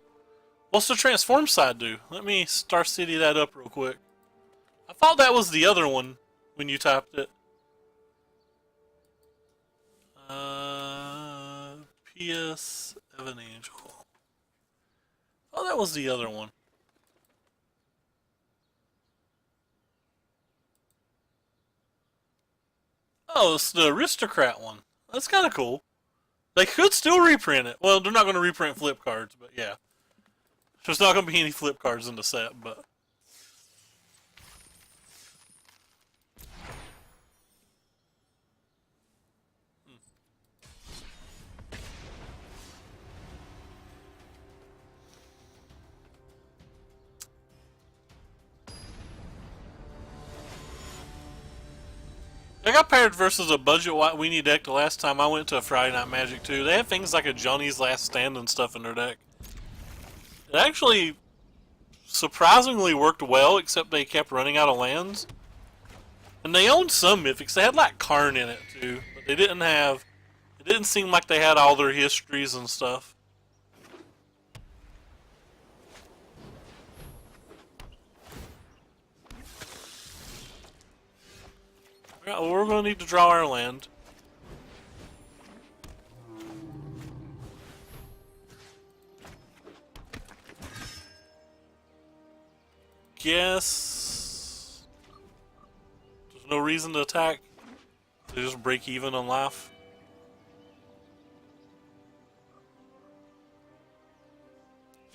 What's the transform side do? Let me Star City that up real quick. I thought that was the other one when you typed it. PS Evan Angel. Oh, that was the other one. Oh, it's the Aristocrat one. That's kind of cool. They could still reprint it. Well, they're not going to reprint flip cards, but yeah. There's not going to be any flip cards in the set, but... I got paired versus a budget white weenie deck the last time I went to a Friday Night Magic too. They have things like a Johnny's Last Stand and stuff in their deck. It actually surprisingly worked well, except they kept running out of lands. And they owned some mythics. They had like Karn in it too, but they didn't have... It didn't seem like they had all their histories and stuff. Yeah, well, we're going to need to draw our land. Guess there's no reason to attack. They just break even on life.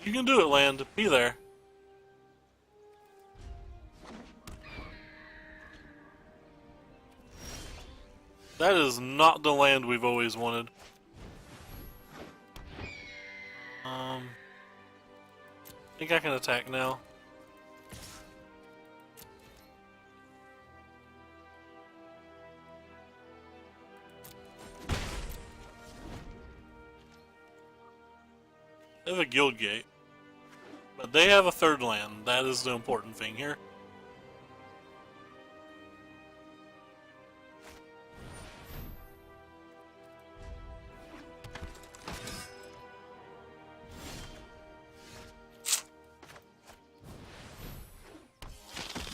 You can do it, land. Be there. That is not the land we've always wanted. I think I can attack now. They have a guild gate. But they have a third land. That is the important thing here.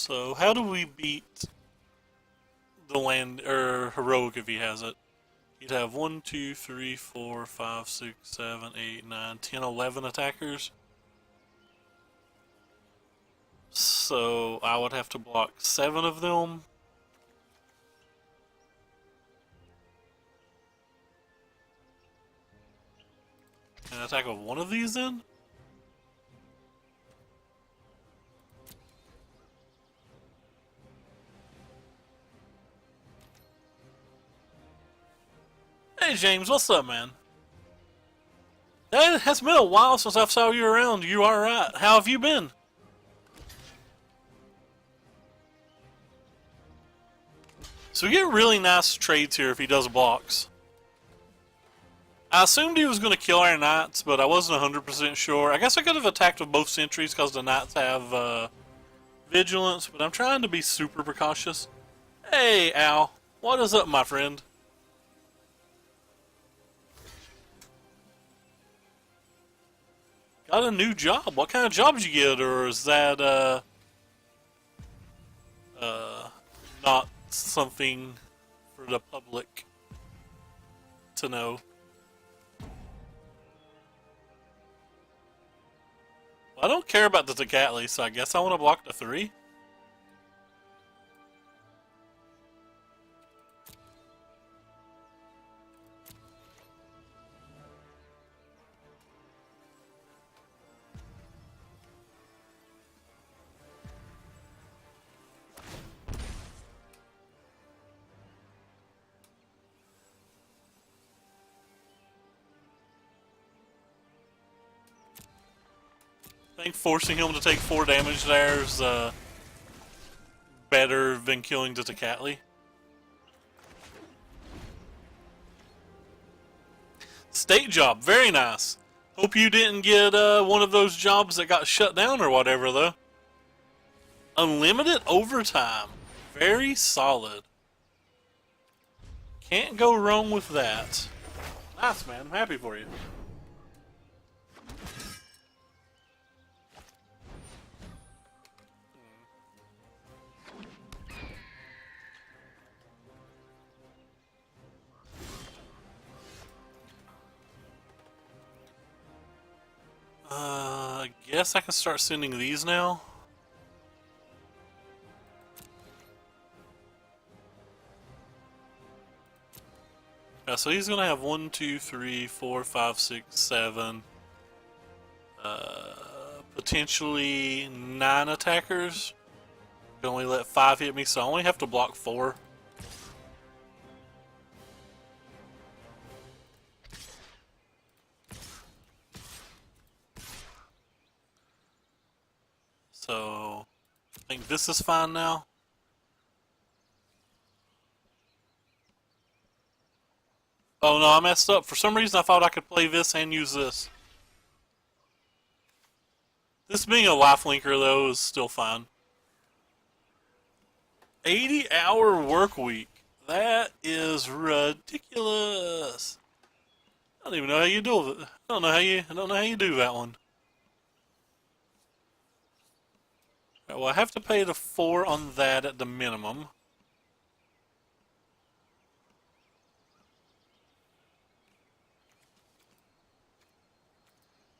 So how do we beat the land or heroic if he has it? He'd have 1, 2, 3, 4, 5, 6, 7, 8, 9, 10, 11 attackers. So I would have to block 7 of them. And attack with one of these then? Hey James, what's up, man? It has been a while since I saw you around. You are right. How have you been? So we get really nice trades here if he does blocks. I assumed he was going to kill our knights, but I wasn't 100% sure. I guess I could have attacked with both sentries because the knights have vigilance, but I'm trying to be super precautious. Hey, Al. What is up, my friend? Got a new job. What kind of job did you get, or is that not something for the public to know? Well, I don't care about the Tecatli, so I guess I want to block the 3. I think forcing him to take 4 damage there is better than killing the Tecatli. State job, very nice. Hope you didn't get one of those jobs that got shut down or whatever, though. Unlimited overtime, very solid. Can't go wrong with that. Nice, man. I'm happy for you. I guess I can start sending these now. Yeah, so he's gonna have 1, 2, 3, 4, 5, 6, 7, potentially 9 attackers. Can only let 5 hit me, so I only have to block 4. So I think this is fine now. Oh no, I messed up. For some reason I thought I could play this and use this. This being a lifelinker though is still fine. 80-hour work week. That is ridiculous. I don't even know how you do it. I don't know how you do that one. Right, well, I have to pay the 4 on that at the minimum.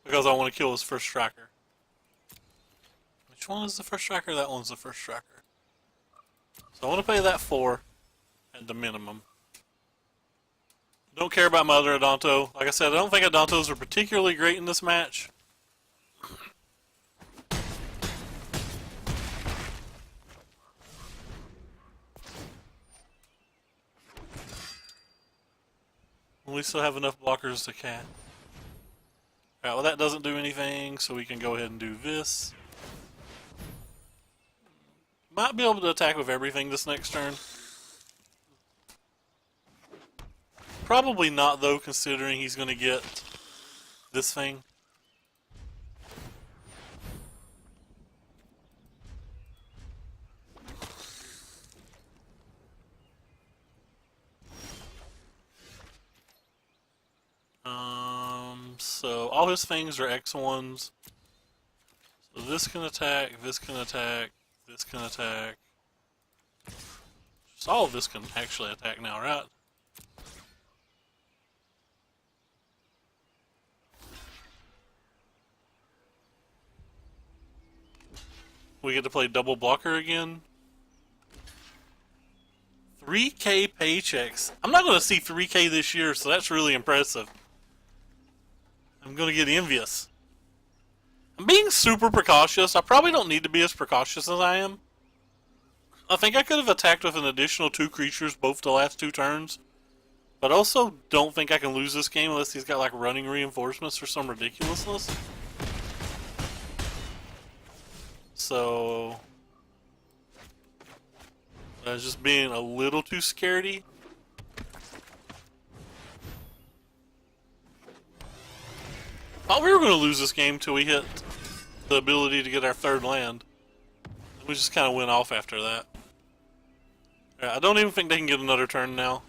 Because I want to kill his first striker. Which one is the first striker? That one's the first striker. So I want to pay that 4 at the minimum. Don't care about my other Adonto. Like I said, I don't think Adontos are particularly great in this match. We still have enough blockers to cat. Alright, well that doesn't do anything, so we can go ahead and do this. Might be able to attack with everything this next turn. Probably not though, considering he's going to get this thing. So all his things are X1s. So this can attack, this can attack, this can attack. Just all of this can actually attack now, right? We get to play double blocker again. 3K paychecks. I'm not going to see 3K this year, so that's really impressive. I'm going to get envious. I'm being super precautious. I probably don't need to be as precautious as I am. I think I could have attacked with an additional 2 creatures both the last 2 turns. But I also don't think I can lose this game unless he's got like running reinforcements or some ridiculousness. So I was just being a little too scaredy. Thought we were going to lose this game till we hit the ability to get our 3rd land. We just kind of went off after that. Yeah, I don't even think they can get another turn now.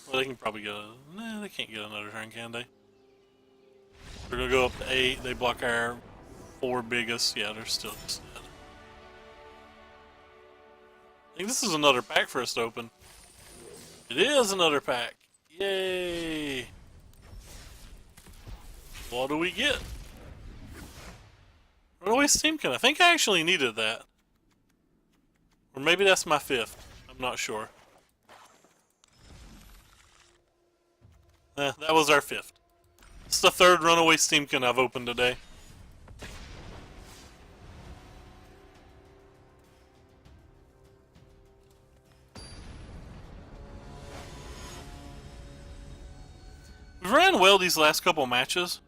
Well, they can probably get a... Nah, they can't get another turn, can they? They're going to go up to 8. They block our 4 biggest. Yeah, they're still just dead. I think this is another pack for us to open. It is another pack. Yay! What do we get? Runaway Steamkin. I think I actually needed that. Or maybe that's my 5th. I'm not sure. That was our 5th. It's the 3rd Runaway Steamkin I've opened today. We've ran well these last couple matches.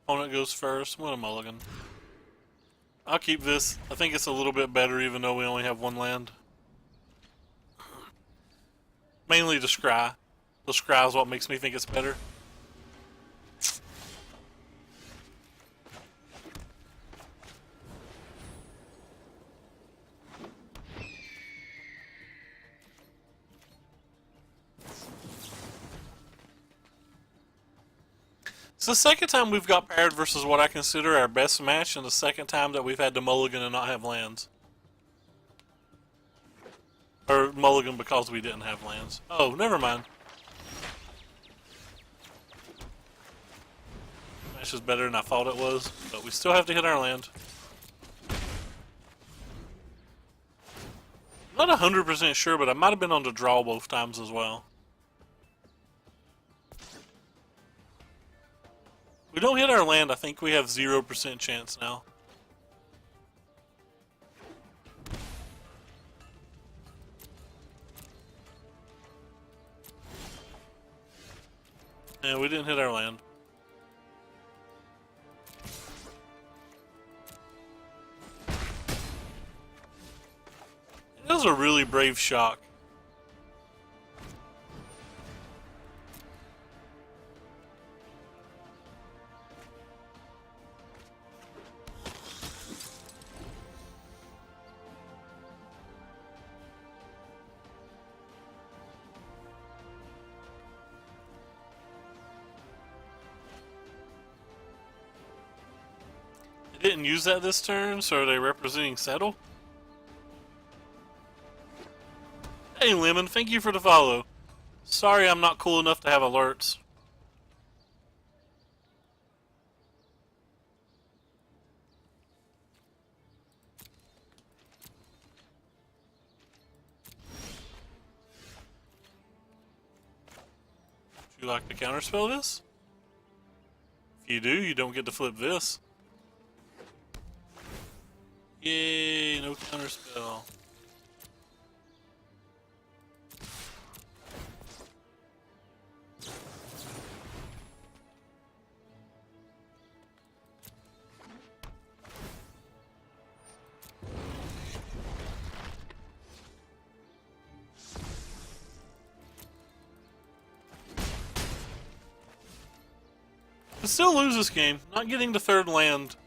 Opponent goes first. I'm gonna mulligan. I'll keep this. I think it's a little bit better even though we only have 1 land. Mainly the scry. The scry is what makes me think it's better. It's the second time we've got paired versus what I consider our best match, and the second time that we've had to mulligan and not have lands. Or mulligan because we didn't have lands. Oh, never mind. Match is better than I thought it was, but we still have to hit our land. I'm not 100% sure, but I might have been on the draw both times as well. We don't hit our land, I think we have 0% chance now. Yeah, we didn't hit our land. That was a really brave shock. They didn't use that this turn, so are they representing Settle? Hey Lemon, thank you for the follow. Sorry I'm not cool enough to have alerts. Would you like to counterspell this? If you do, you don't get to flip this. Yay, no counterspell. But still lose this game. Not getting the 3rd land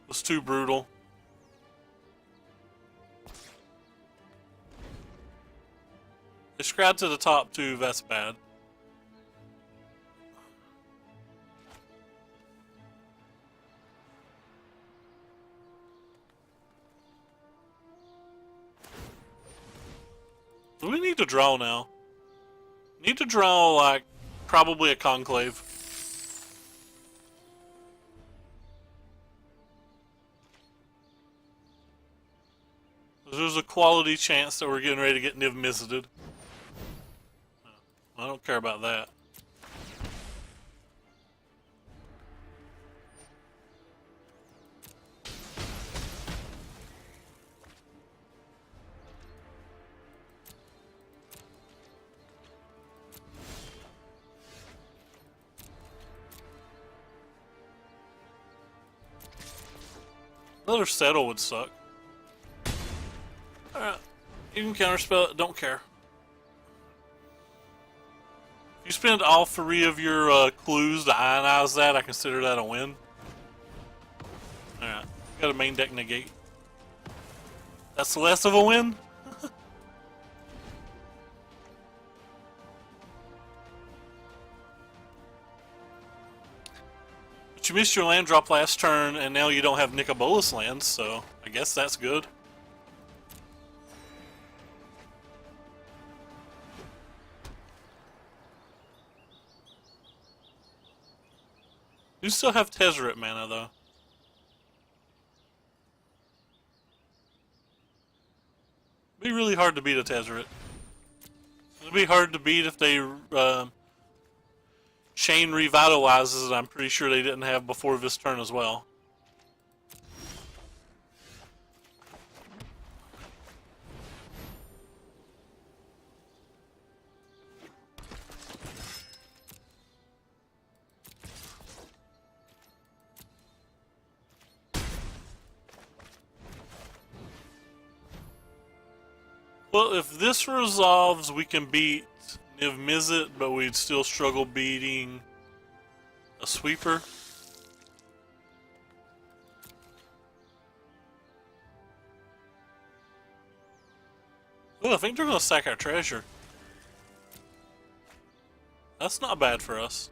was too brutal. scry to the top too, that's bad. We need to draw now. Need to draw, like, probably a conclave. There's a quality chance that we're getting ready to get Niv Mizzed. I don't care about that. Another settle would suck. Alright. You can counterspell it, don't care. If you spend all 3 of your clues to ionize that, I consider that a win. Alright. Got a main deck negate. That's less of a win? But you missed your land drop last turn, and now you don't have Nicobolus lands, so I guess that's good. You still have Tezzeret mana, though. It'd be really hard to beat a Tezzeret. It'd be hard to beat if they Chain revitalizes that I'm pretty sure they didn't have before this turn as well. Well, if this resolves, we can beat Niv Mizzet, but we'd still struggle beating a sweeper. Oh, I think they're going to sack our treasure. That's not bad for us.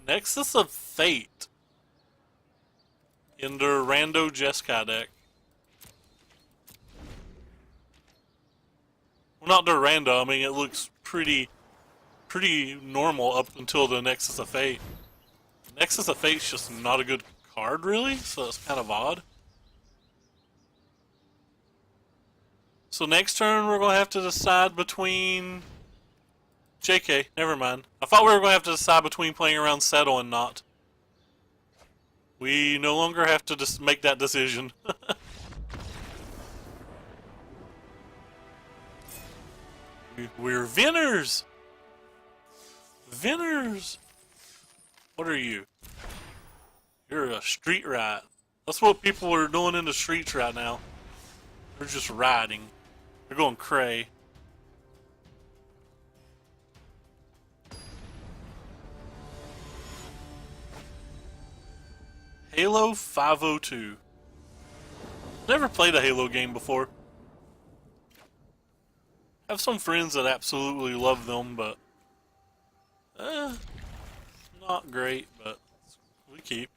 Nexus of Fate. In their Rando Jeskai deck. Well, not their Rando, I mean, it looks pretty normal up until the Nexus of Fate. Nexus of Fate's just not a good card, really, so it's kind of odd. So next turn, we're going to have to decide between... JK, never mind. I thought we were going to have to decide between playing around Settle and not. We no longer have to just make that decision. We're Vinners! Vinners! What are you? You're a street rat. That's what people are doing in the streets right now. They're just riding. They're going cray. Halo 502. Never played a Halo game before. I have some friends that absolutely love them, but not great, but we keep.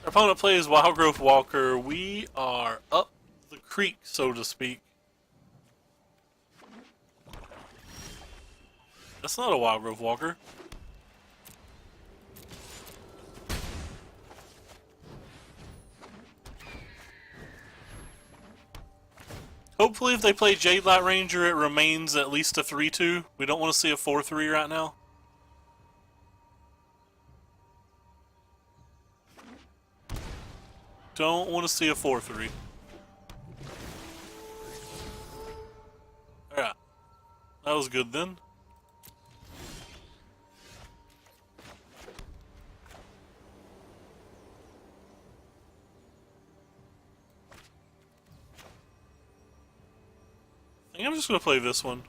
Our opponent plays Wildgrowth Walker. We are up the creek, so to speak. That's not a Wildgrowth Walker. Hopefully if they play Jade Light Ranger, it remains at least a 3-2. We don't want to see a 4-3 right now. Don't want to see a 4-3. Alright. That was good then. I think I'm just going to play this one.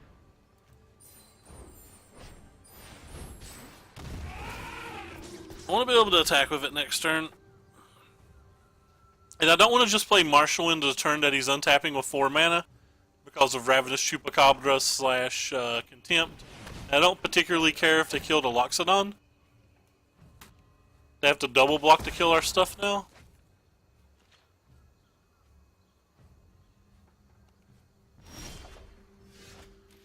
I want to be able to attack with it next turn. And I don't want to just play Marshal into the turn that he's untapping with 4 mana because of Ravenous Chupacabra / Contempt. And I don't particularly care if they killed a Loxodon. They have to double block to kill our stuff now.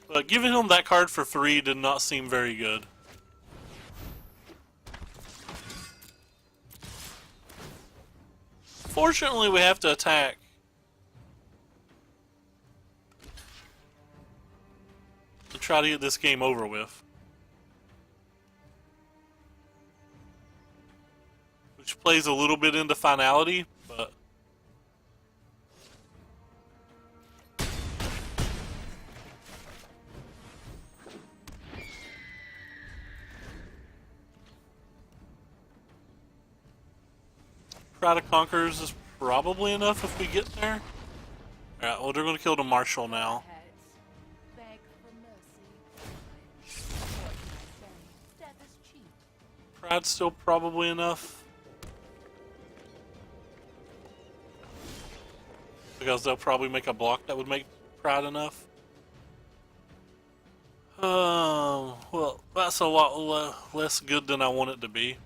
But giving him that card for 3 did not seem very good. Fortunately, we have to attack. To try to get this game over with. Which plays a little bit into finality, but... Pride of Conquerors is probably enough if we get there. Alright, well they're going to kill the Marshal now. Pride's still probably enough. Because they'll probably make a block that would make Pride enough. Well, that's a lot less good than I want it to be.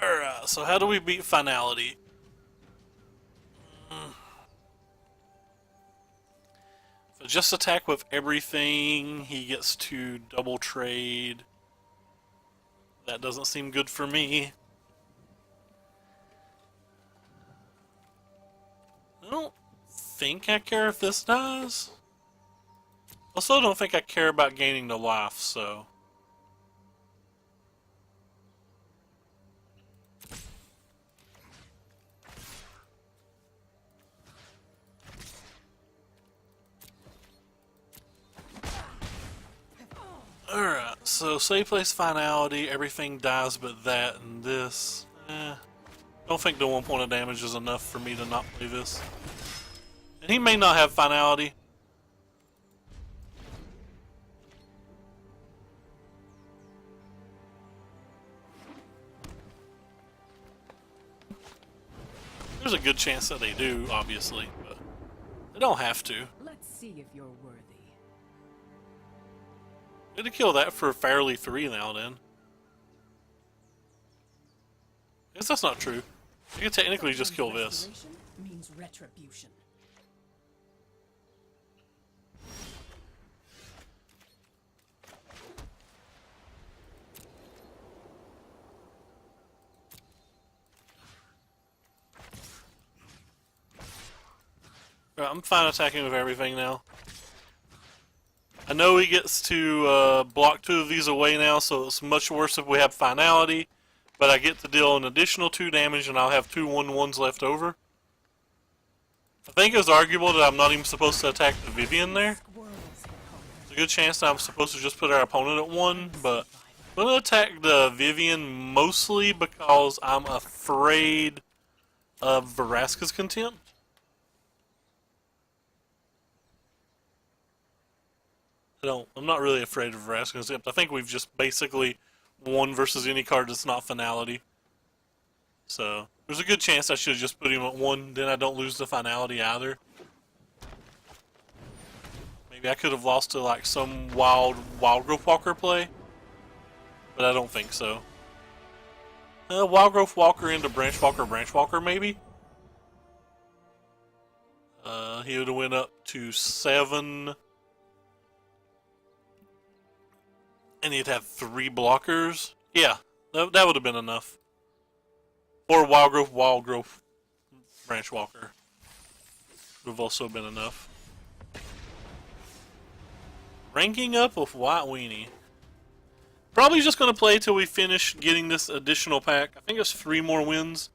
Alright, so how do we beat finality? If I just attack with everything, he gets to double trade. That doesn't seem good for me. I don't think I care if this dies. Also, I don't think I care about gaining the life, so... Alright, so say place finality, everything dies but that and this. Don't think the 1 point of damage is enough for me to not play this. And he may not have finality. There's a good chance that they do, obviously, but they don't have to. Let's see if you're worthy. Gonna kill that for fairly 3 now then. I guess that's not true. You can technically just kill this. Means retribution. Right, I'm fine attacking with everything now. I know he gets to block 2 of these away now, so it's much worse if we have finality. But I get to deal an additional 2 damage and I'll have 2 1/1s left over. I think it's arguable that I'm not even supposed to attack the Vivian there. There's a good chance that I'm supposed to just put our opponent at 1, but I'm going to attack the Vivian mostly because I'm afraid of Vraska's Contempt. I'm not really afraid of Vraska's Contempt. I think we've just basically won versus any card that's not finality. So, there's a good chance I should have just put him at 1, then I don't lose the finality either. Maybe I could have lost to like some wild Growth Walker play, but I don't think so. Wild Growth Walker into Branch Walker maybe? He would have went up to 7... and he'd have 3 blockers. Yeah, that would have been enough. Or Wild Growth, Branch Walker. Would have also been enough. Ranking up with White Weenie. Probably just going to play till we finish getting this additional pack. I think it's 3 more wins.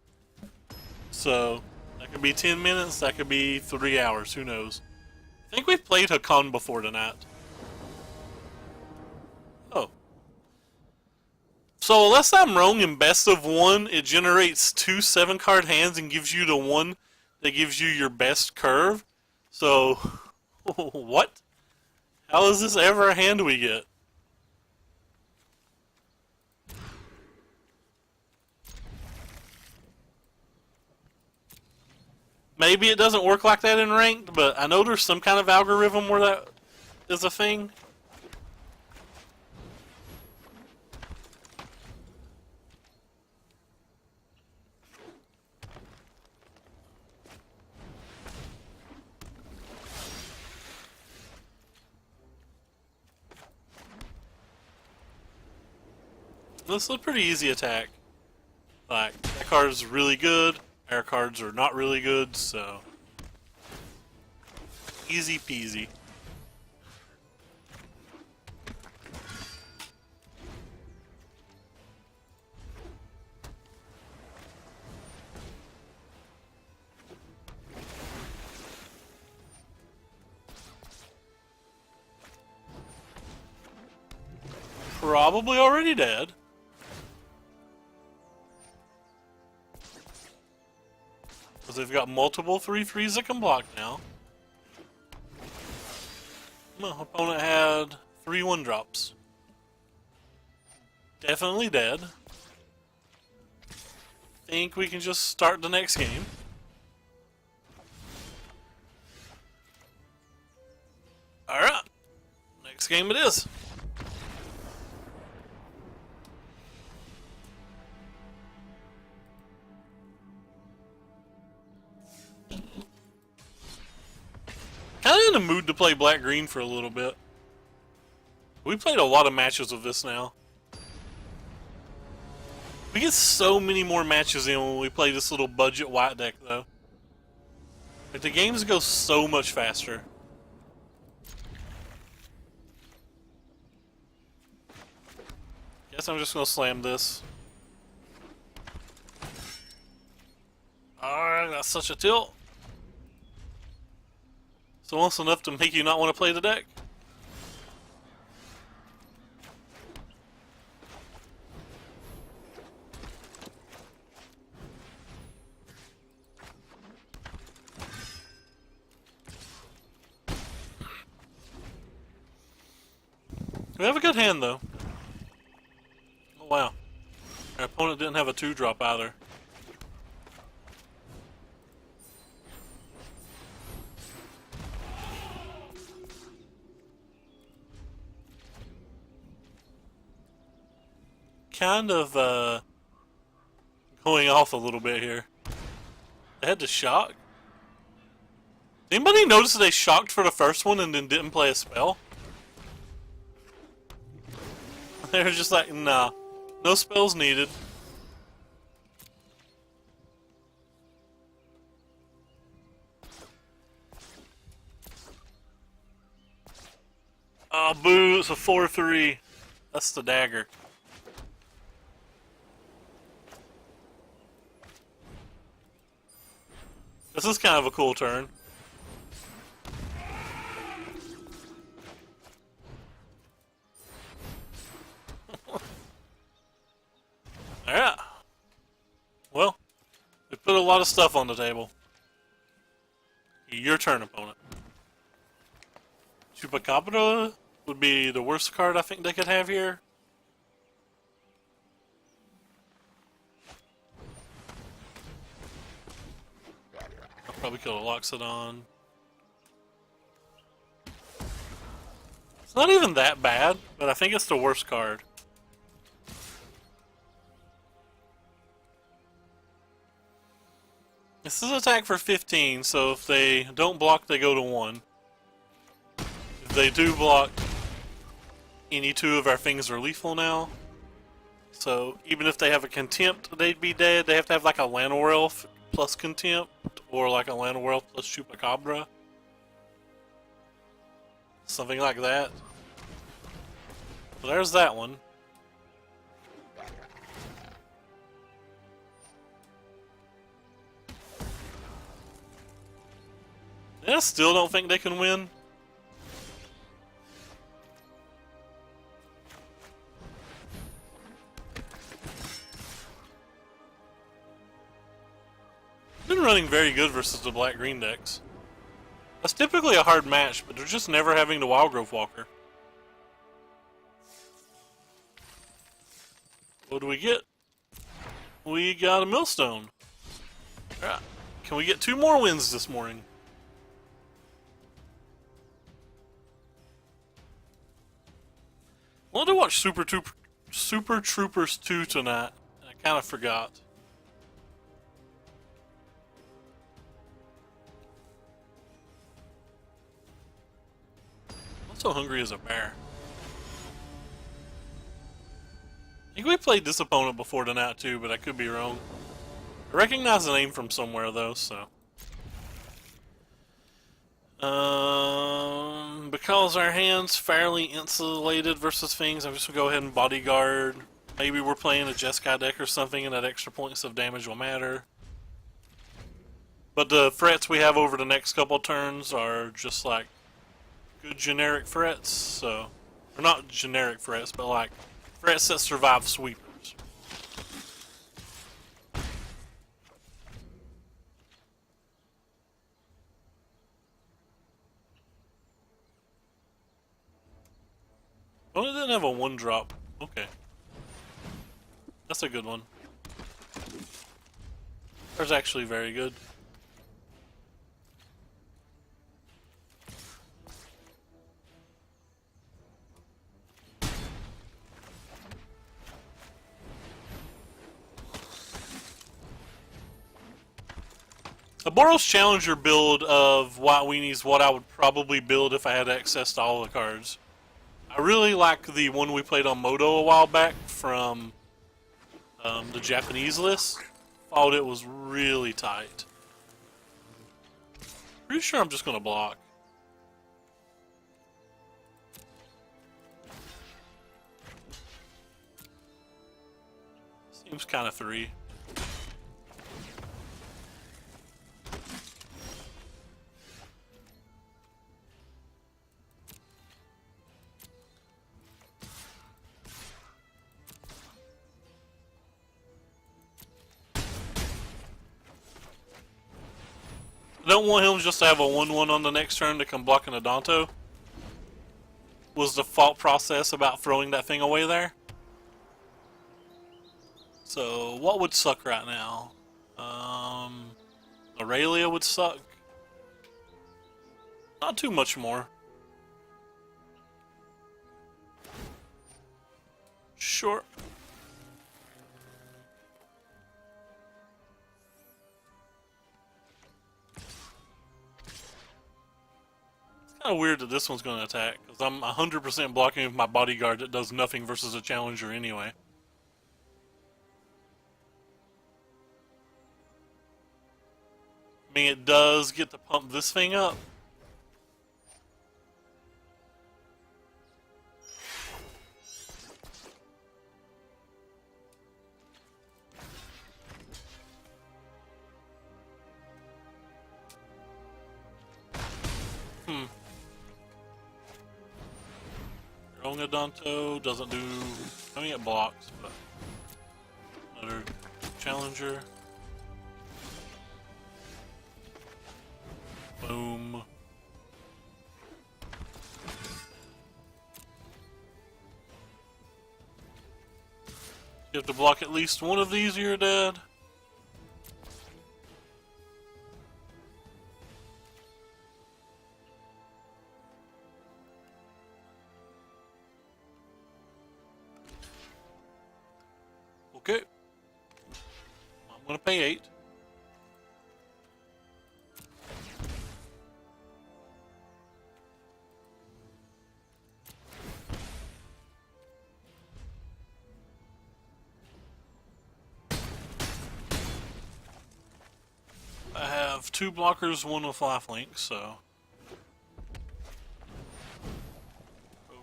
So, that could be 10 minutes, that could be 3 hours, who knows. I think we've played Hakan before tonight. Oh. So unless I'm wrong, in best of 1, it generates 2 7-card hands and gives you the one that gives you your best curve. So, what? How is this ever a hand we get? Maybe it doesn't work like that in ranked, but I know there's some kind of algorithm where that is a thing. This is a pretty easy attack. Like, that card is really good, our cards are not really good, so easy peasy. Probably already dead. Because they've got multiple 3/3s that can block now. My opponent had 3 1-drops. Definitely dead. Think we can just start the next game. Alright. Next game it is. Kinda in the mood to play black-green for a little bit. We played a lot of matches of this now. We get so many more matches in when we play this little budget white deck, though. Like, the games go so much faster. Guess I'm just gonna slam this. Alright, that's such a tilt. So almost enough to make you not want to play the deck. We have a good hand, though. Oh, wow. Our opponent didn't have a 2-drop either. Kind of going off a little bit here. They had to shock. Anybody notice they shocked for the first one and then didn't play a spell? They were just like, nah, no spells needed. Oh, boo, it's a 4/3. That's the dagger. This is kind of a cool turn. Alright. Well, we put a lot of stuff on the table. Your turn, opponent. Chupacabra would be the worst card I think they could have here. I'll probably kill a Loxodon. It's not even that bad, but I think it's the worst card. This is attack for 15, so if they don't block, they go to 1. If they do block, any 2 of our things are lethal now. So even if they have a contempt, they'd be dead. They have to have like a Llanowar Elf plus contempt, or like a Llanowar Elf plus Chupacabra. Something like that. So there's that one. Yeah, I still don't think they can win. Been running very good versus the black-green decks. That's typically a hard match, but they're just never having the Wildgrowth Walker. What do we get? We got a Millstone. Alright. Can we get 2 more wins this morning? I wanted to watch Super Troopers 2 tonight. I kind of forgot. I'm so hungry as a bear. I think we played this opponent before tonight too, but I could be wrong. I recognize the name from somewhere though, so. Because our hand's fairly insulated versus things, I'm just gonna go ahead and bodyguard. Maybe we're playing a Jeskai deck or something, and that extra points of damage will matter. But the threats we have over the next couple turns are just like good generic threats, so. Or not generic threats, but like threats that survive sweepers. Oh, it didn't have a 1-drop. Okay. That's a good one. That's actually very good. A Boros Challenger build of White Weenie is what I would probably build if I had access to all the cards. I really like the one we played on Moto a while back from the Japanese list. Thought it was really tight. Pretty sure I'm just going to block. Seems kind of 3. I don't want him just to have a 1-1 on the next turn to come blocking a Danto. Was the thought process about throwing that thing away there. So, what would suck right now? Aurelia would suck. Not too much more. Sure. Kind of weird that this one's going to attack, because I'm 100% blocking with my bodyguard that does nothing versus a challenger anyway. I mean, it does get to pump this thing up. Rongadonto doesn't do. I mean, it blocks, but another challenger. Boom. You have to block at least one of these or you're dead. Okay. I'm gonna pay 8. I have 2 blockers, 1 with lifelink, so.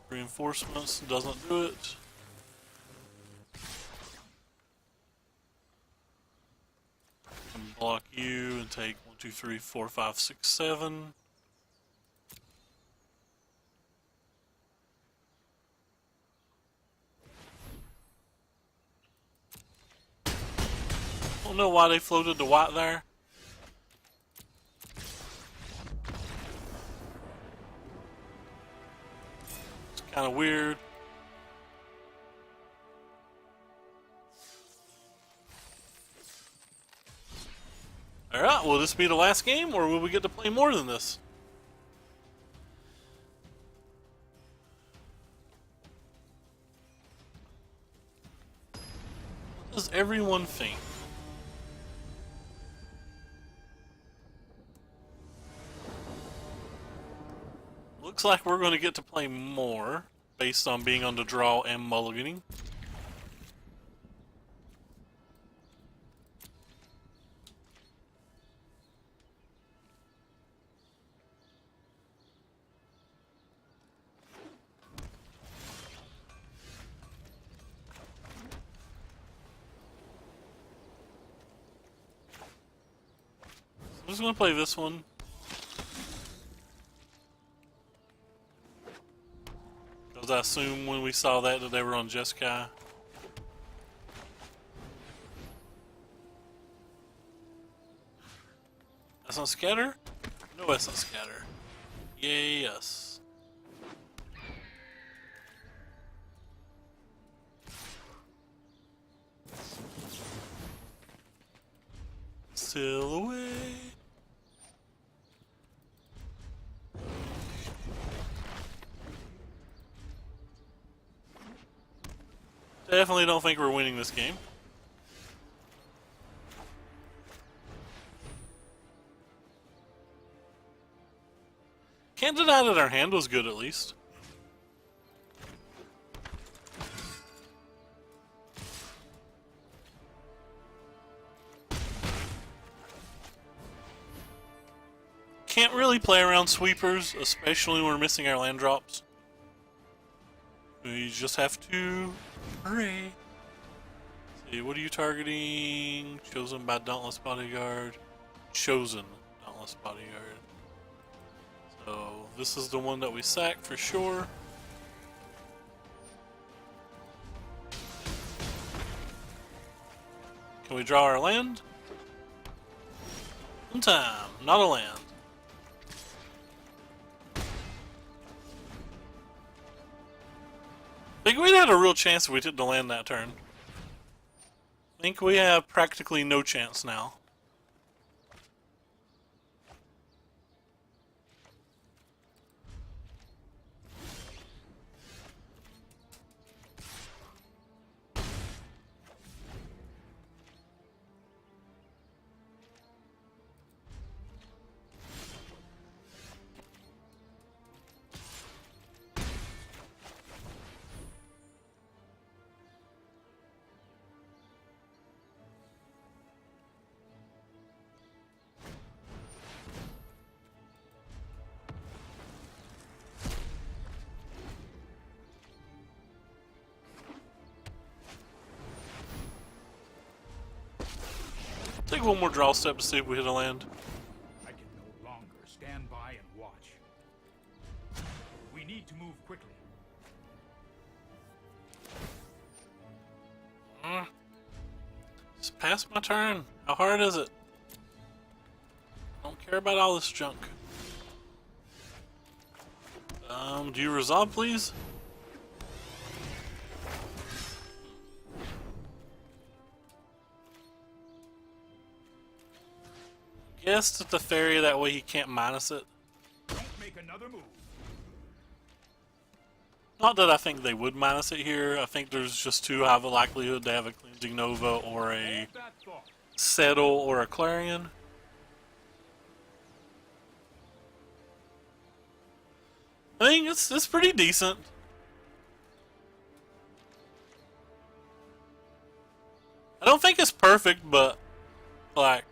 Reinforcements doesn't do it. Block you and take 1, 2, 3, 4, 5, 6, 7. Don't know why they floated the white there. It's kind of weird. Alright, well this be the last game, or will we get to play more than this? What does everyone think? Looks like we're going to get to play more, based on being on the draw and mulliganing. I'm just going to play this one. Because I assume when we saw that they were on Jeskai. That's not scatter? No, that's not scatter. Yay, yes. Still away. Definitely don't think we're winning this game. Can't deny that our hand was good at least. Can't really play around sweepers, especially when we're missing our land drops. We just have to hurry. Let's see, what are you targeting? Chosen by Dauntless Bodyguard. Chosen Dauntless Bodyguard. So this is the one that we sack for sure. Can we draw our land? One time, not a land. I think we'd had a real chance if we didn't land that turn. I think we have practically no chance now. Take one more draw step to see if we hit a land. I can no longer stand by and watch. We need to move quickly. Just pass my turn. How hard is it? I don't care about all this junk. Do you resolve, please? Guess that the fairy, that way he can't minus it. Don't make another move. Not that I think they would minus it here. I think there's just too high of a likelihood to have a Cleansing Nova or a Hold that thought. Settle or a Clarion. I think it's pretty decent. I don't think it's perfect, but like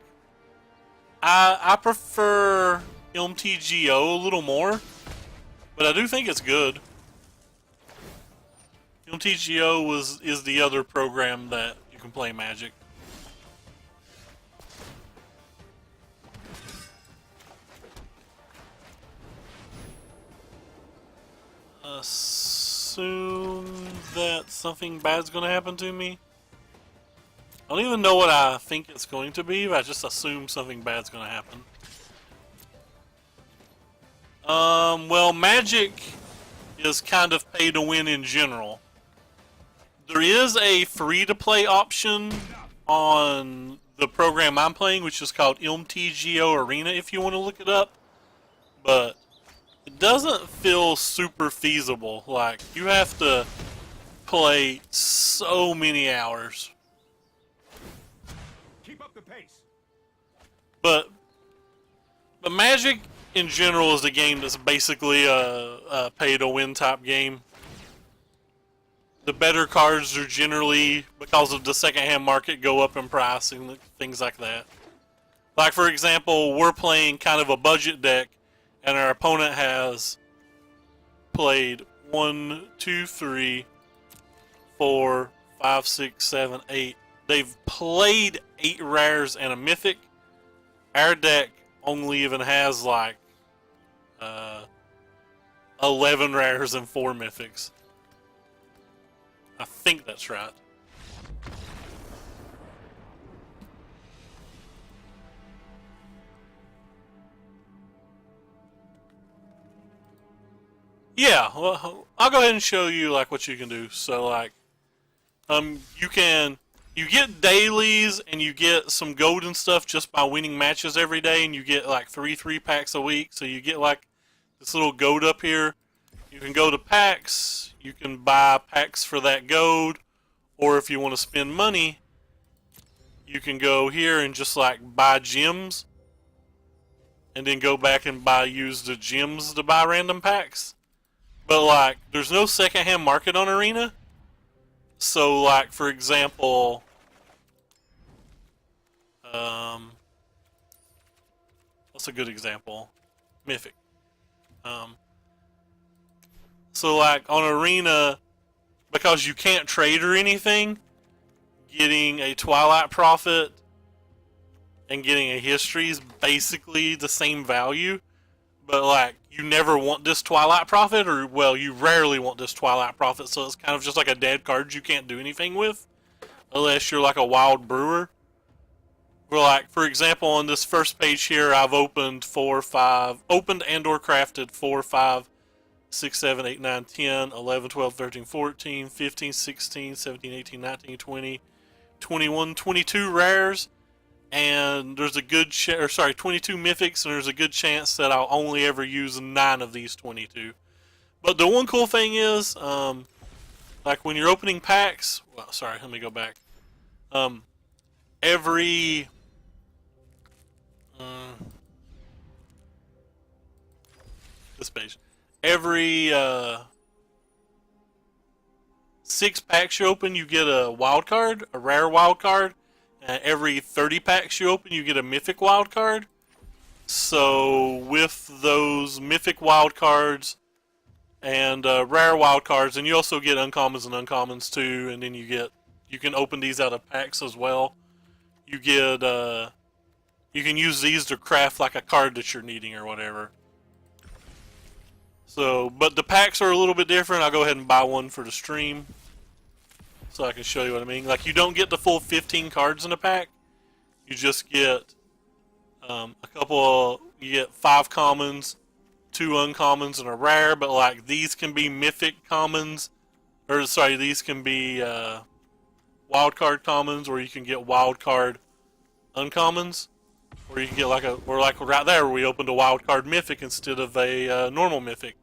I prefer MTGO a little more, but I do think it's good. MTGO is the other program that you can play Magic. Assume that something bad's gonna happen to me. I don't even know what I think it's going to be, but I just assume something bad's gonna happen. Well, Magic is kind of pay to win in general. There is a free-to-play option on the program I'm playing, which is called MTG Arena, if you want to look it up. But it doesn't feel super feasible. Like, you have to play so many hours. Keep up the pace. But Magic in general is a game that's basically a pay-to-win type game. The better cards are generally, because of the secondhand market, go up in price and things like that. Like, for example, we're playing kind of a budget deck, and our opponent has played 1, 2, 3, 4, 5, 6, 7, 8. They've played 8 rares and a mythic. Our deck only even has like 11 rares and 4 mythics. I think that's right. Yeah, well, I'll go ahead and show you like what you can do. So like, you get dailies and you get some gold and stuff just by winning matches every day, and you get like 3 packs a week. So you get like this little gold up here. You can go to packs. You can buy packs for that gold, or if you want to spend money, you can go here and just like buy gems, and then go back and use the gems to buy random packs. But like, there's no secondhand market on Arena. So like, for example, what's a good example? Mythic. So like on Arena, because you can't trade or anything, getting a Twilight Prophet and getting a history is basically the same value. But like, you never want this Twilight Prophet, or well, you rarely want this Twilight Prophet, so it's kind of just like a dead card you can't do anything with, unless you're like a wild brewer. But like, for example, on this first page here, I've opened and or crafted 4, 5, 6, 7, 8, 9, 10, 11, 12, 13, 14, 15, 16, 17, 18, 19, 20, 21, 22 rares. And there's a good 22 mythics, and there's a good chance that I'll only ever use 9 of these 22. But the one cool thing is, like when you're opening packs, well, sorry, let me go back. Every this page, every 6 packs you open, you get a wild card, a rare wild card. Every 30 packs you open, you get a mythic wild card. So with those mythic wild cards and rare wild cards, and you also get uncommons and uncommons too, and then you can open these out of packs as well. You get you can use these to craft like a card that you're needing or whatever. So, but the packs are a little bit different. I'll go ahead and buy one for the stream, so I can show you what I mean. Like, you don't get the full 15 cards in a pack. You just get you get 5 commons, 2 uncommons, and a rare. But like, these can be mythic commons, or sorry, these can be wild card commons, or you can get wild card uncommons, or you can get like right there where we opened a wild card mythic instead of a normal mythic.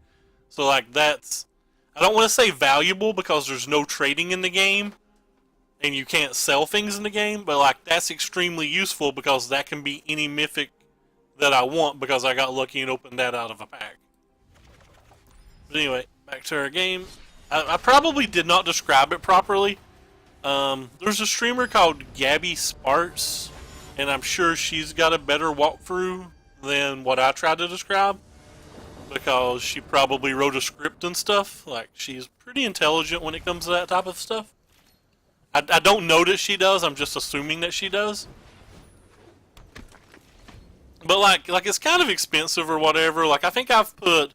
So like, that's, I don't want to say valuable because there's no trading in the game and you can't sell things in the game, but like, that's extremely useful because that can be any mythic that I want because I got lucky and opened that out of a pack. But anyway, back to our game. I probably did not describe it properly. There's a streamer called Gabby Sparks, and I'm sure she's got a better walkthrough than what I tried to describe, because she probably wrote a script and stuff. Like, she's pretty intelligent when it comes to that type of stuff. I don't know that she does, I'm just assuming that she does. But like it's kind of expensive or whatever. Like, I think I've put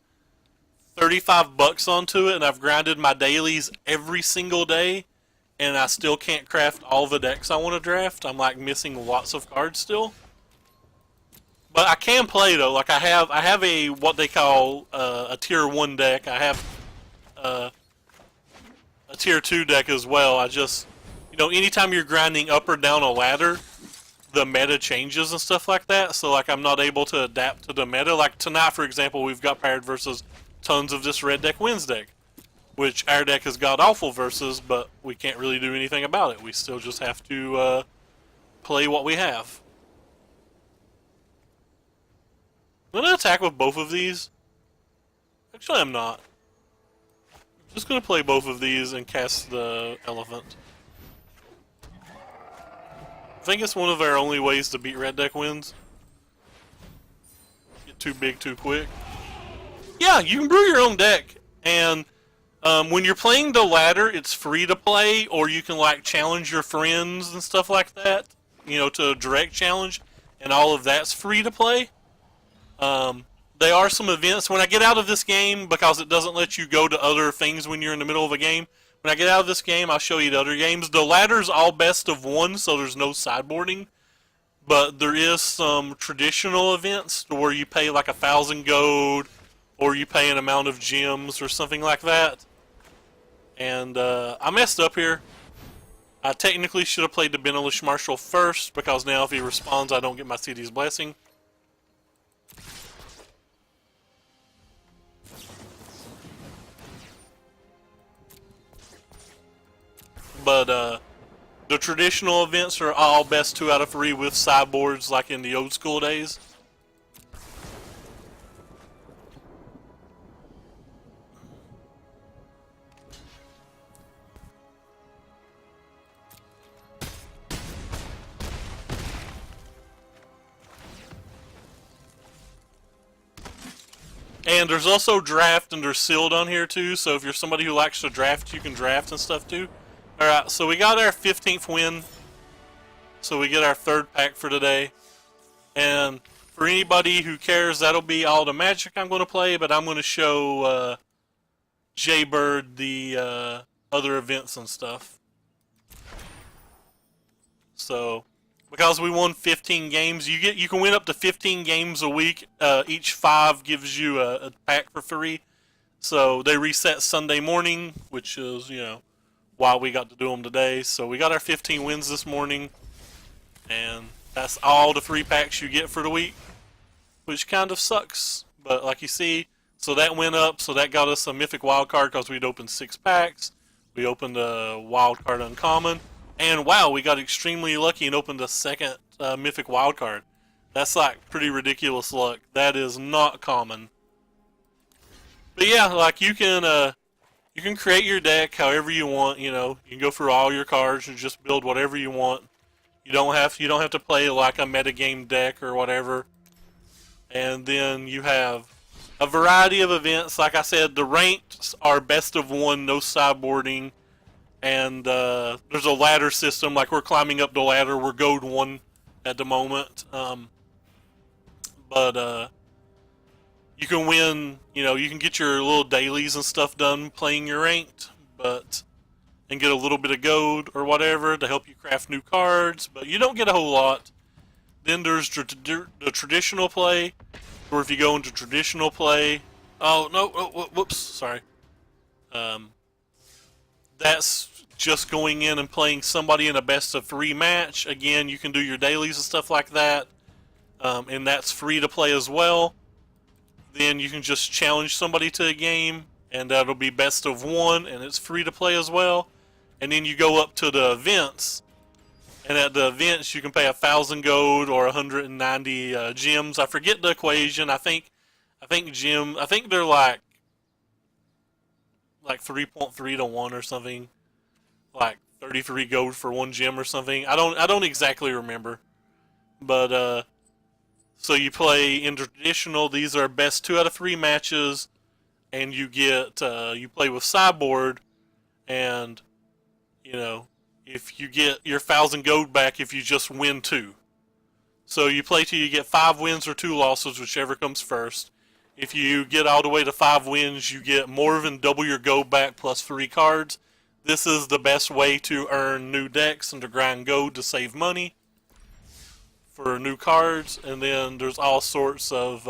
$35 onto it, and I've grinded my dailies every single day, and I still can't craft all the decks I want to draft. I'm like missing lots of cards still. But I can play though. Like, I have a what they call a tier 1 deck. I have a tier 2 deck as well. I just, you know, anytime you're grinding up or down a ladder, the meta changes and stuff like that. So like I'm not able to adapt to the meta. Like tonight, for example, we've got paired versus tons of this red deck wins deck, which our deck has got awful versus, but we can't really do anything about it. We still just have to play what we have. I'm gonna attack with both of these. Actually, I'm not. I'm just gonna play both of these and cast the elephant. I think it's one of our only ways to beat red deck wins. Get too big too quick. Yeah, you can brew your own deck, and when you're playing the ladder, it's free to play, or you can like challenge your friends and stuff like that. You know, to a direct challenge, and all of that's free to play. There are some events when I get out of this game, because it doesn't let you go to other things when you're in the middle of a game. When I get out of this game, I'll show you the other games. The ladder's all best of one, so there's no sideboarding. But there is some traditional events where you pay like 1,000 gold, or you pay an amount of gems or something like that. And I messed up here. I technically should have played the Benelish Marshal first, because now if he responds, I don't get my CD's Blessing. But the traditional events are all best 2 out of 3 with sideboards like in the old school days. And there's also draft and there's sealed on here too, so if you're somebody who likes to draft, you can draft and stuff too. Alright, so we got our 15th win. So we get our 3rd pack for today. And for anybody who cares, that'll be all the Magic I'm going to play, but I'm going to show Jaybird the other events and stuff. So, because we won 15 games, you can win up to 15 games a week. Each 5 gives you a pack for free. So they reset Sunday morning, which is, you know, why we got to do them today. So we got our 15 wins this morning, and that's all the free packs you get for the week, which kind of sucks. But like you see, so that went up, so that got us a mythic wild card because we'd opened 6 packs. We opened a wild card uncommon, and wow, we got extremely lucky and opened a 2nd mythic wild card. That's like pretty ridiculous luck. That is not common. But yeah, like you can create your deck however you want. You know, you can go through all your cards and just build whatever you want. You don't have to play like a metagame deck or whatever. And then you have a variety of events. Like I said, the ranked are best of 1, no sideboarding. And there's a ladder system. Like we're climbing up the ladder. We're gold 1 at the moment. But you can win, you know, you can get your little dailies and stuff done playing your ranked, and get a little bit of gold or whatever to help you craft new cards, but you don't get a whole lot. Then there's the traditional play, or if you go into traditional play, oh no, whoops, sorry. That's just going in and playing somebody in a best of 3 match. Again, you can do your dailies and stuff like that, and that's free to play as well. Then you can just challenge somebody to a game, and that'll be best of 1, and it's free to play as well. And then you go up to the events, and at the events you can pay 1,000 gold or 190 gems. I forget the equation. I think they're like 3.3 to 1 or something, like 33 gold for 1 gem or something. I don't exactly remember, but so you play in traditional. These are best 2 out of 3 matches, and you get you play with sideboard, and you know, if you get your 1,000 gold back if you just win 2. So you play till you get 5 wins or 2 losses, whichever comes first. If you get all the way to 5 wins, you get more than double your gold back plus 3 cards. This is the best way to earn new decks and to grind gold to save money for new cards. And then there's all sorts of,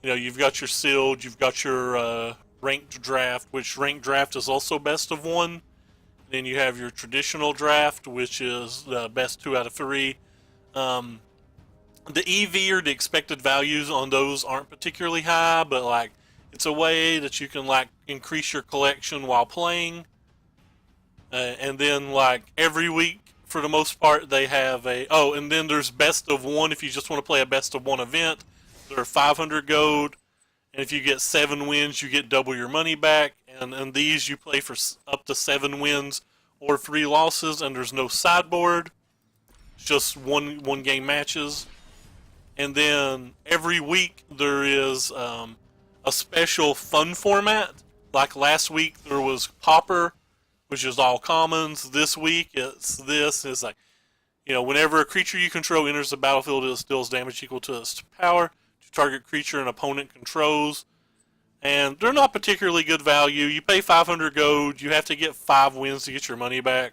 you know, you've got your sealed, you've got your ranked draft, which ranked draft is also best of 1. Then you have your traditional draft, which is the best 2 out of 3. The EV or the expected values on those aren't particularly high, but like it's a way that you can like increase your collection while playing. And then like every week for the most part they have a and then there's best of one if you just want to play a best of one event. They're 500 gold, and if you get 7 wins you get double your money back, and these you play for up to 7 wins or 3 losses, and there's no sideboard. It's just one game matches. And then every week there is a special fun format. Like last week there was Pauper, which is all commons. This week it's this. It's like, whenever a creature you control enters the battlefield, it deals damage equal to its power to target creature an opponent controls. And they're not particularly good value. You pay 500 gold. You have to get 5 wins to get your money back.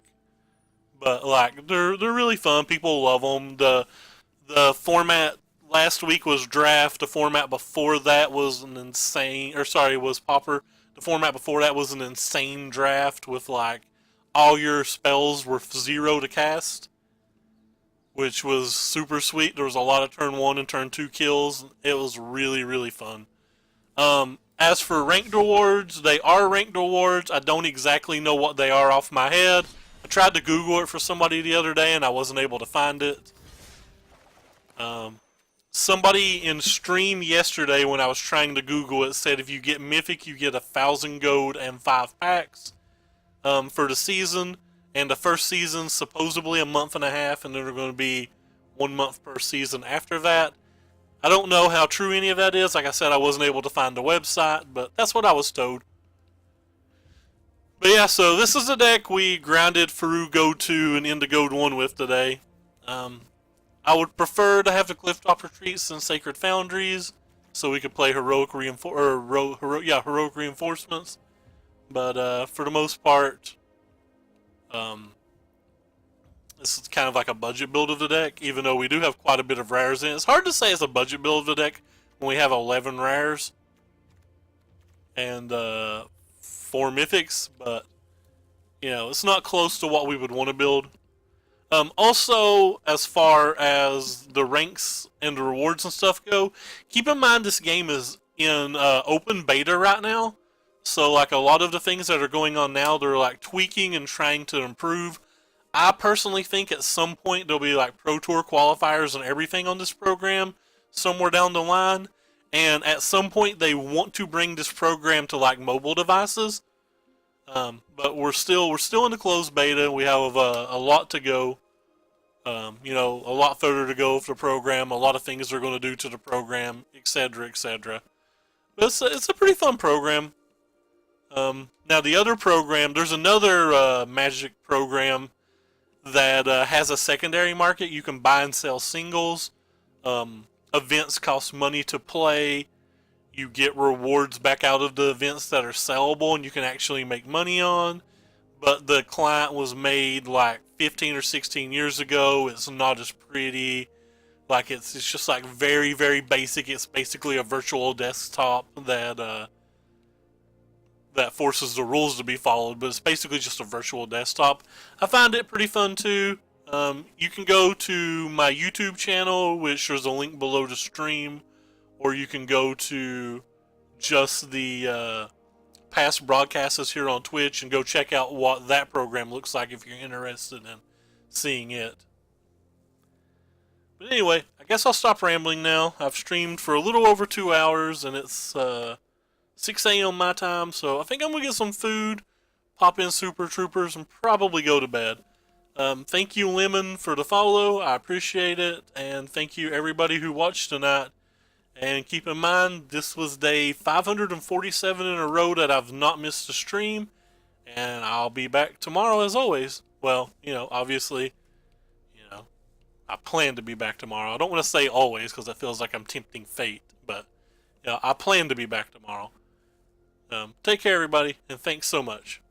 But like they're really fun. People love them. The format last week was draft. The format before that was was Pauper. The format before that was an insane draft with like all your spells were 0 to cast, which was super sweet. There was a lot of turn 1 and turn 2 kills. It was really, really fun. As for ranked awards, they are ranked awards. I don't exactly know what they are off my head. I tried to Google it for somebody the other day and I wasn't able to find it. Somebody in stream yesterday when I was trying to Google it said if you get Mythic you get 1,000 gold and 5 packs for the season. And the first season's supposedly a month and a half, and then they're going to be 1 month per season after that. I don't know how true any of that is. Like I said, I wasn't able to find the website, but that's what I was told. But yeah, so this is the deck we grounded Faru Go 2 and into Gold 1 with today. I would prefer to have the Clifftop Retreats and Sacred Foundries, so we could play heroic reinforcements. But for the most part, this is kind of like a budget build of the deck, even though we do have quite a bit of rares in it. It's hard to say it's a budget build of the deck when we have 11 rares and 4 mythics, but it's not close to what we would want to build. Also, as far as the ranks and the rewards and stuff go, keep in mind this game is in open beta right now. So, like, a lot of the things that are going on now, they're, like, tweaking and trying to improve. I personally think at some point there'll be, like, Pro Tour qualifiers and everything on this program somewhere down the line. And at some point they want to bring this program to, like, mobile devices. But we're still in the closed beta. We have a lot to go. A lot further to go for the program. A lot of things they're going to do to the program, etc., etc. But it's a pretty fun program. Now the other program, there's another Magic program that has a secondary market. You can buy and sell singles. Events cost money to play. You get rewards back out of the events that are sellable and you can actually make money on. But the client was made like 15 or 16 years ago. It's not as pretty. Like it's just like very, very basic. It's basically a virtual desktop that forces the rules to be followed, but it's basically just a virtual desktop. I find it pretty fun too. You can go to my YouTube channel, which there's a link below the stream, or you can go to just the past broadcasts here on Twitch and go check out what that program looks like if you're interested in seeing it. But anyway, I guess I'll stop rambling now. I've streamed for a little over 2 hours and it's 6 a.m. my time, so I think I'm going to get some food, pop in Super Troopers, and probably go to bed. Thank you, Lemon, for the follow. I appreciate it. And thank you, everybody who watched tonight. And keep in mind, this was day 547 in a row that I've not missed a stream. And I'll be back tomorrow as always. Well, obviously, I plan to be back tomorrow. I don't want to say always because it feels like I'm tempting fate. But, I plan to be back tomorrow. Take care, everybody, and thanks so much.